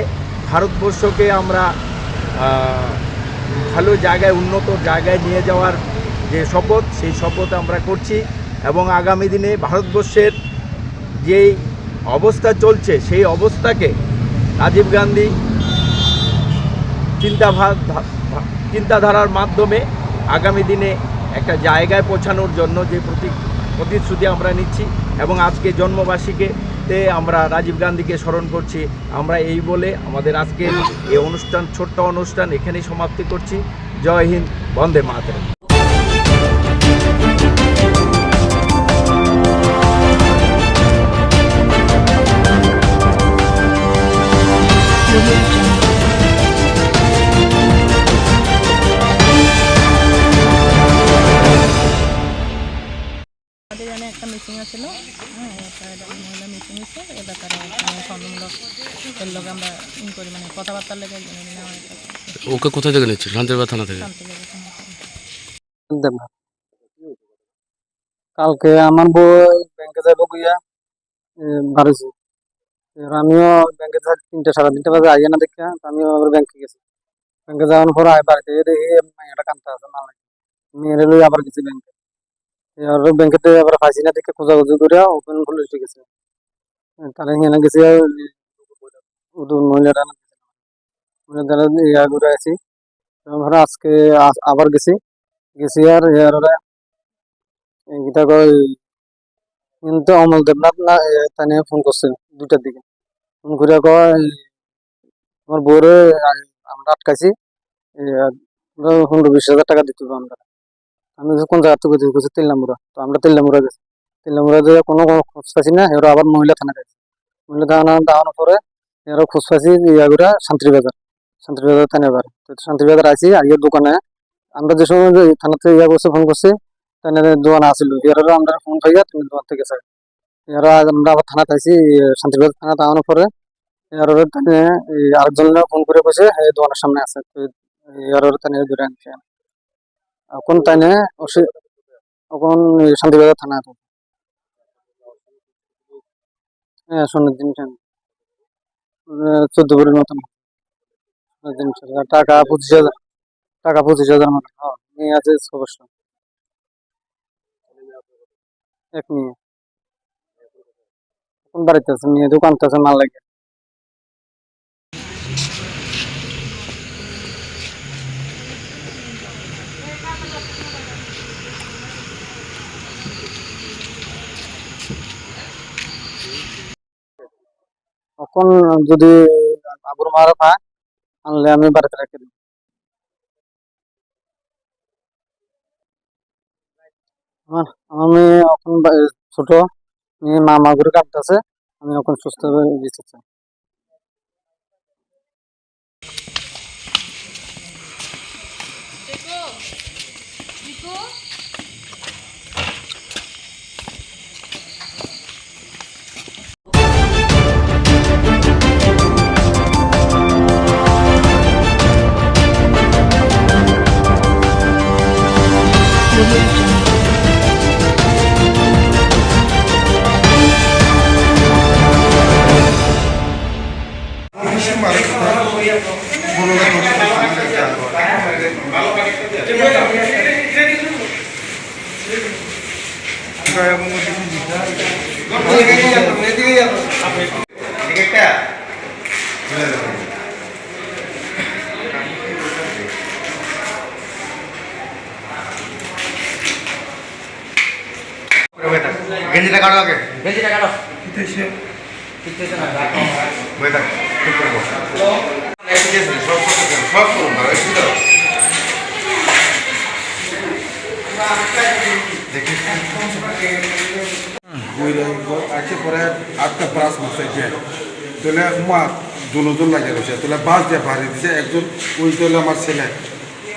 ভারতবর্ষকে আমরা ভালো জায়গায়, উন্নত জায়গায় নিয়ে যাওয়ার যে শপথ, সেই শপথ আমরা করছি। এবং আগামী দিনে ভারতবর্ষের যেই অবস্থা চলছে সেই অবস্থাকে রাজীব গান্ধী চিন্তাধারার মাধ্যমে আগামী দিনে একটা জায়গায় পৌঁছানোর জন্য যে প্রতিশ্রুতি আমরা নিচ্ছি এবং আজকে জন্মবার্ষিকীতে আমরা রাজীব গান্ধীকে স্মরণ করছি। আমরা এই বলে আমাদের আজকের এই অনুষ্ঠান, ছোট্ট অনুষ্ঠান এখানেই সমাপ্তি করছি। জয় হিন্দ, বন্দে মাতরম। এখানে একটা মিটিং আছিল, একটা মহিলা মিটিং হচ্ছে, এ ব্যাপারে সন্দেহমূলক এর লোক আমরা করি, মানে কথাবার্তার লেগে ওকে কোথা থেকে নিচ্ছে? শান্তিরবাগ থানা থেকে? কালকে আমার বই ব্যাংকে যাবো গিয়া বাড়িছি, আমিও ব্যাংকে যাই 3টা সাড়ে 3টা বাজে আইয়া না দেখা, আমিও আবার ব্যাংকে গেছি। ব্যাংকে যাওয়ার পর বাড়িতে দেখি মেয়েটা কানতে আছে, না লাগে মেয়েরে লই আবার গেছি ব্যাংকে। ব্যাংকেতে আবার পাইছি না দেখে খোঁজাখুঁজি করে ওপেন পুলিশ গেছে, তারা এখানে গেছি মহিলাটা ইয়া ঘুরে আছি। আজকে আবার গেছি আর গীতা কয় কিন্তু অমল দেবনাথ না তাই ফোন করছে 2টার দিকে, ফোন করে কয় আমার বউরে আমরা আটকাইছি, 15-20 হাজার টাকা দিতে হবে আমরা। আমি কোন জায়গা থেকে দিচ্ছি? তেল্লামুড়া। তো আমরা তেল্লামুড়া গেছি, তেল্লামুড়া দিয়ে কোনো খোঁজ পাইছি না। এরা আবার মহিলা থানা গেছে, মহিলা থানা দেওয়ানোর পরে এরা খোঁজ পাইছি ইয়াগুড়া শান্তিবাজার থানায় বাড়ি। তো শান্তিবাজার আছি আগে দোকানে আমরা যে সময় থানা থেকে ইয়া করছে ফোন করছে তাহলে দোকানে আসিল এরারও আমরা ফোন পাইয়া তুমি দোকান থেকে স্যার এরা আমরা আবার থানাতে আছি শান্তিবাজার থানাতে আনানোর পরে এর আরেকজনের ফোন করে বসে এই দোকানের সামনে আছে তো এর তানে ধরে আনছে এখন তাইনে এখন শান্তিবাজার থানা আছে। হ্যাঁ সোনার জিনিস 14 ভরির মতন টাকা 25,000 টাকা 25,000 মতন। হ্যাঁ মেয়ে আছে 6 বছর এক মেয়ে এখন বাড়িতে আছে মেয়ে দোকানতে আছে মাল লাগে। এখন যদি আবুর মারা পায় আনলে আমি বাড়িতে রেখে দিই। আমার মেয়ে এখন ছোট মেয়ে মা করে কাঁদতেছে আমি এখন সুস্থ হয়ে যেতে চাই। গেঞ্জিটা কাটো আগে গেঞ্জিটা কাটো আছে পরে আটটা ব্রাশ বসাইছে তাহলে মা দুজন লাগে রয়েছে তাহলে বাস দিয়ে বাড়ি দিছে একজন ওই তাহলে আমার ছেলে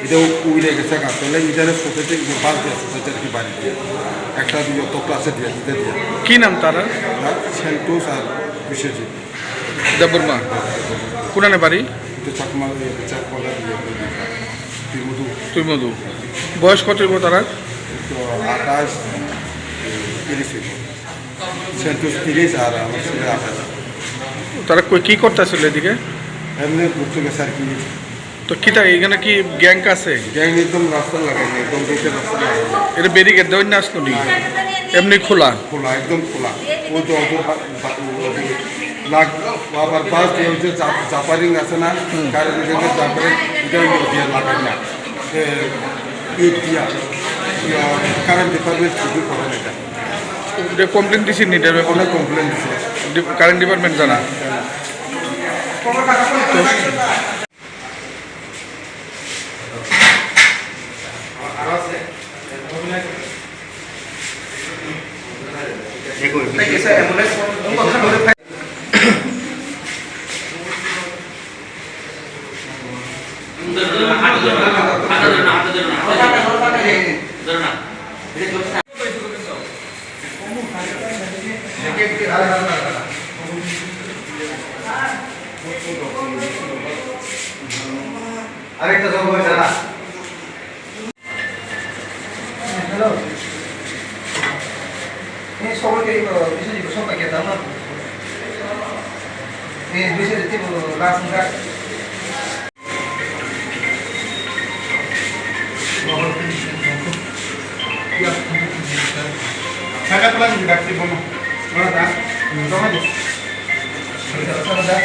এটা উড়ে গেছে গা তাহলে ইটারে সোসাইটি বাস দিয়ে সোসাইটি আর কি বাড়ি দিয়ে একটা তো ক্লাসে দিয়ে দিতে দিয়ে কি নাম তারা সেন্টোস আর বিশ্বজিৎ দেববর্মা কোনানে বাড়ি চাকমা চাকমালা তুই মধু বয়স কত হইব তারা 28 30 সেন্টোস 30 আর আমার ছেলে 28 তারা কি করতেছিল এদিকে এমনি ঘুরতে গেছে আর কি তো কিটা এখানে কি গ্যাং আছে গ্যাং একদম রাস্তা লাগাই একদম দিকে রাস্তা লাগাই এটা ব্যারিকেড দেওয়া না আসলো নি এমনি খোলা খোলা একদম খোলা ওই তো লাগ আবার বাস যে জাপারিং আছে না গাড়ি দিকে জাপারিং এটা দিয়ে লাগাই না ইট দিয়া কারেন্ট ডিপার্টমেন্ট শুরু করে এটা এটা কমপ্লেন দিছি নি এটা অনেক কমপ্লেন দিছে কারেন্ট ডিপার্টমেন্ট জানা আরেকটা সময় জানা হ্যালো এই সবাইকে বিশ্বজিৎ সবাইকে দাও না এই বিশ্বজিৎ লাস্ট না সাদা প্লাস ডাকতে বলো বড় দা জমা দিস এটা দা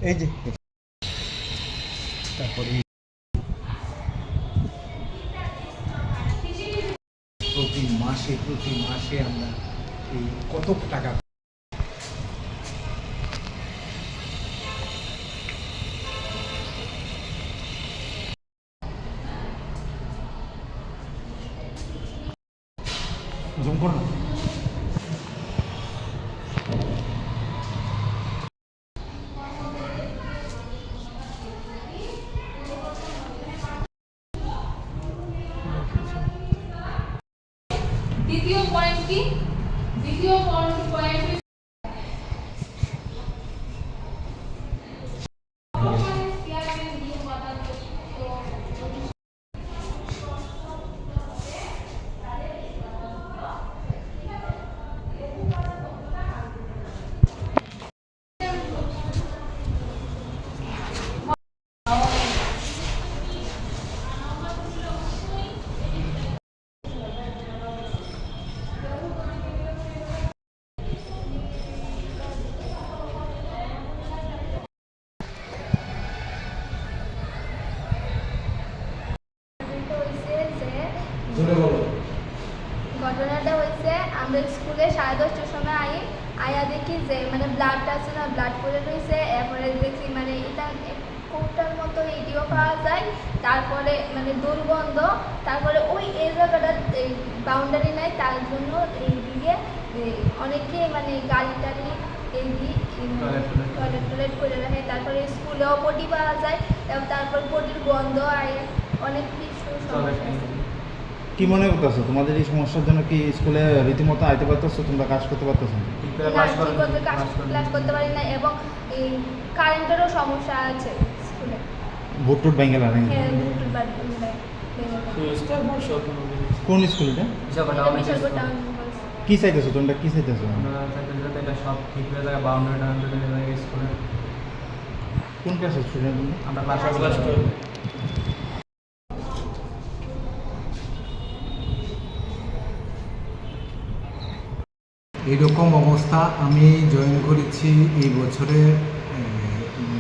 এই যে তারপরে প্রতি মাসে আমরা এই কত টাকা জুম করো না। দ্বিতীয় পয়েন্ট কি? দ্বিতীয় পয়েন্ট ঘটনাটা হয়েছে আমরা স্কুলে 10:30টার সময় আয়া দেখি যে মানে ব্লাডটা আছে না, ব্লাড পড়ে রয়েছে। এরপরে দেখি মানে এটা কৌটার মতো এটিও পাওয়া যায়। তারপরে মানে দুর্গন্ধ। তারপরে ওই এই জায়গাটা বাউন্ডারি নাই, তার জন্য এই দিকে অনেকে মানে গাড়ি টাড়ি এই টয়লেট করে রাখে। তারপরে স্কুলেও পটি পাওয়া যায়, তারপর পটির গন্ধ আয়, অনেক কিছু সমস্যা। কি মনে করতেছো তোমাদের এই সমস্যার জন্য কি স্কুলে রীতিমতো আইতে পারতেছো, তোমরা কাজ করতে পারতেছো? ক্লাস করতে পারি না এবং এই কারেন্টেরও সমস্যা আছে স্কুলে। ভোট টোট ভেঙে লাগে? হ্যাঁ, ভোট টোট কোন স্কুলটা? কি চাইতেছো তোমরা, কি চাইতেছো? সব ঠিক হয়ে যায়, বাউন্ডারি স্কুলে। কোন ক্লাসের স্টুডেন্ট? আমরা ক্লাস 12। এরকম অবস্থা আমি জয়েন করেছি এই বছরের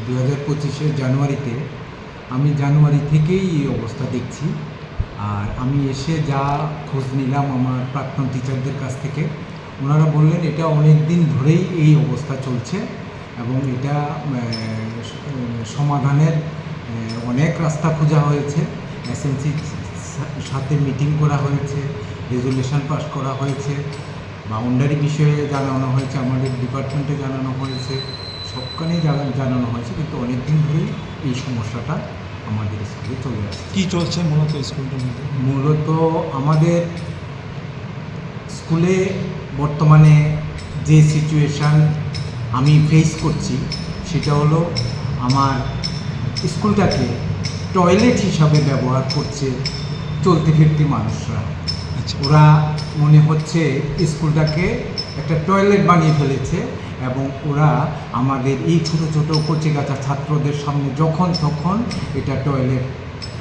2025-এর জানুয়ারিতে। আমি জানুয়ারি থেকেই এই অবস্থা দেখছি। আর আমি এসে যা খোঁজ নিলাম আমার প্রাক্তন টিচারদের কাছ থেকে, ওনারা বললেন এটা অনেক দিন ধরেই এই অবস্থা চলছে এবং এটা সমাধানের অনেক রাস্তা খোঁজা হয়েছে। এসএমসির সাথে মিটিং করা হয়েছে, রেজুলেশন পাস করা হয়েছে, বাউন্ডারি বিষয়ে জানানো হয়েছে, আমাদের ডিপার্টমেন্টে জানানো হয়েছে, সবখানেই জানানো হয়েছে, কিন্তু অনেক দিন ধরেই এই সমস্যাটা আমাদের স্কুলে চলে আসছে। কী চলছে মূলত স্কুলটার মধ্যে? মূলত আমাদের স্কুলে বর্তমানে যে সিচুয়েশান আমি ফেস করছি সেটা হলো আমার স্কুলটাকে টয়লেট হিসাবে ব্যবহার করছে চলতি ফিরতি মানুষরা। ওরা মনে হচ্ছে স্কুলটাকে একটা টয়লেট বানিয়ে ফেলেছে এবং ওরা আমাদের এই ছোট ছোট কচিকাঁচা ছাত্রদের সামনে যখন তখন এটা টয়লেট,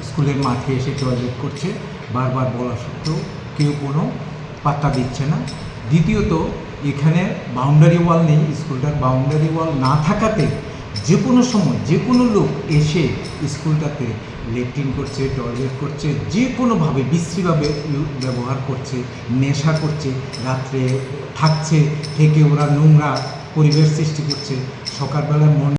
স্কুলের মাঠে এসে টয়লেট করছে। বারবার বলা সত্ত্বেও কেউ কোনো পাত্তা দিচ্ছে না। দ্বিতীয়ত এখানে বাউন্ডারি ওয়াল নেই, স্কুলটার বাউন্ডারি ওয়াল না থাকাতে যে কোনো সময় যে কোনো লোক এসে স্কুলটাতে লেট্রিন করছে, টয়লেট করছে, যে কোনোভাবে বিশ্রীভাবে ব্যবহার করছে, নেশা করছে, রাত্রে থাকছে, থেকে ওরা নোংরা পরিবেশ সৃষ্টি করছে। সকালবেলা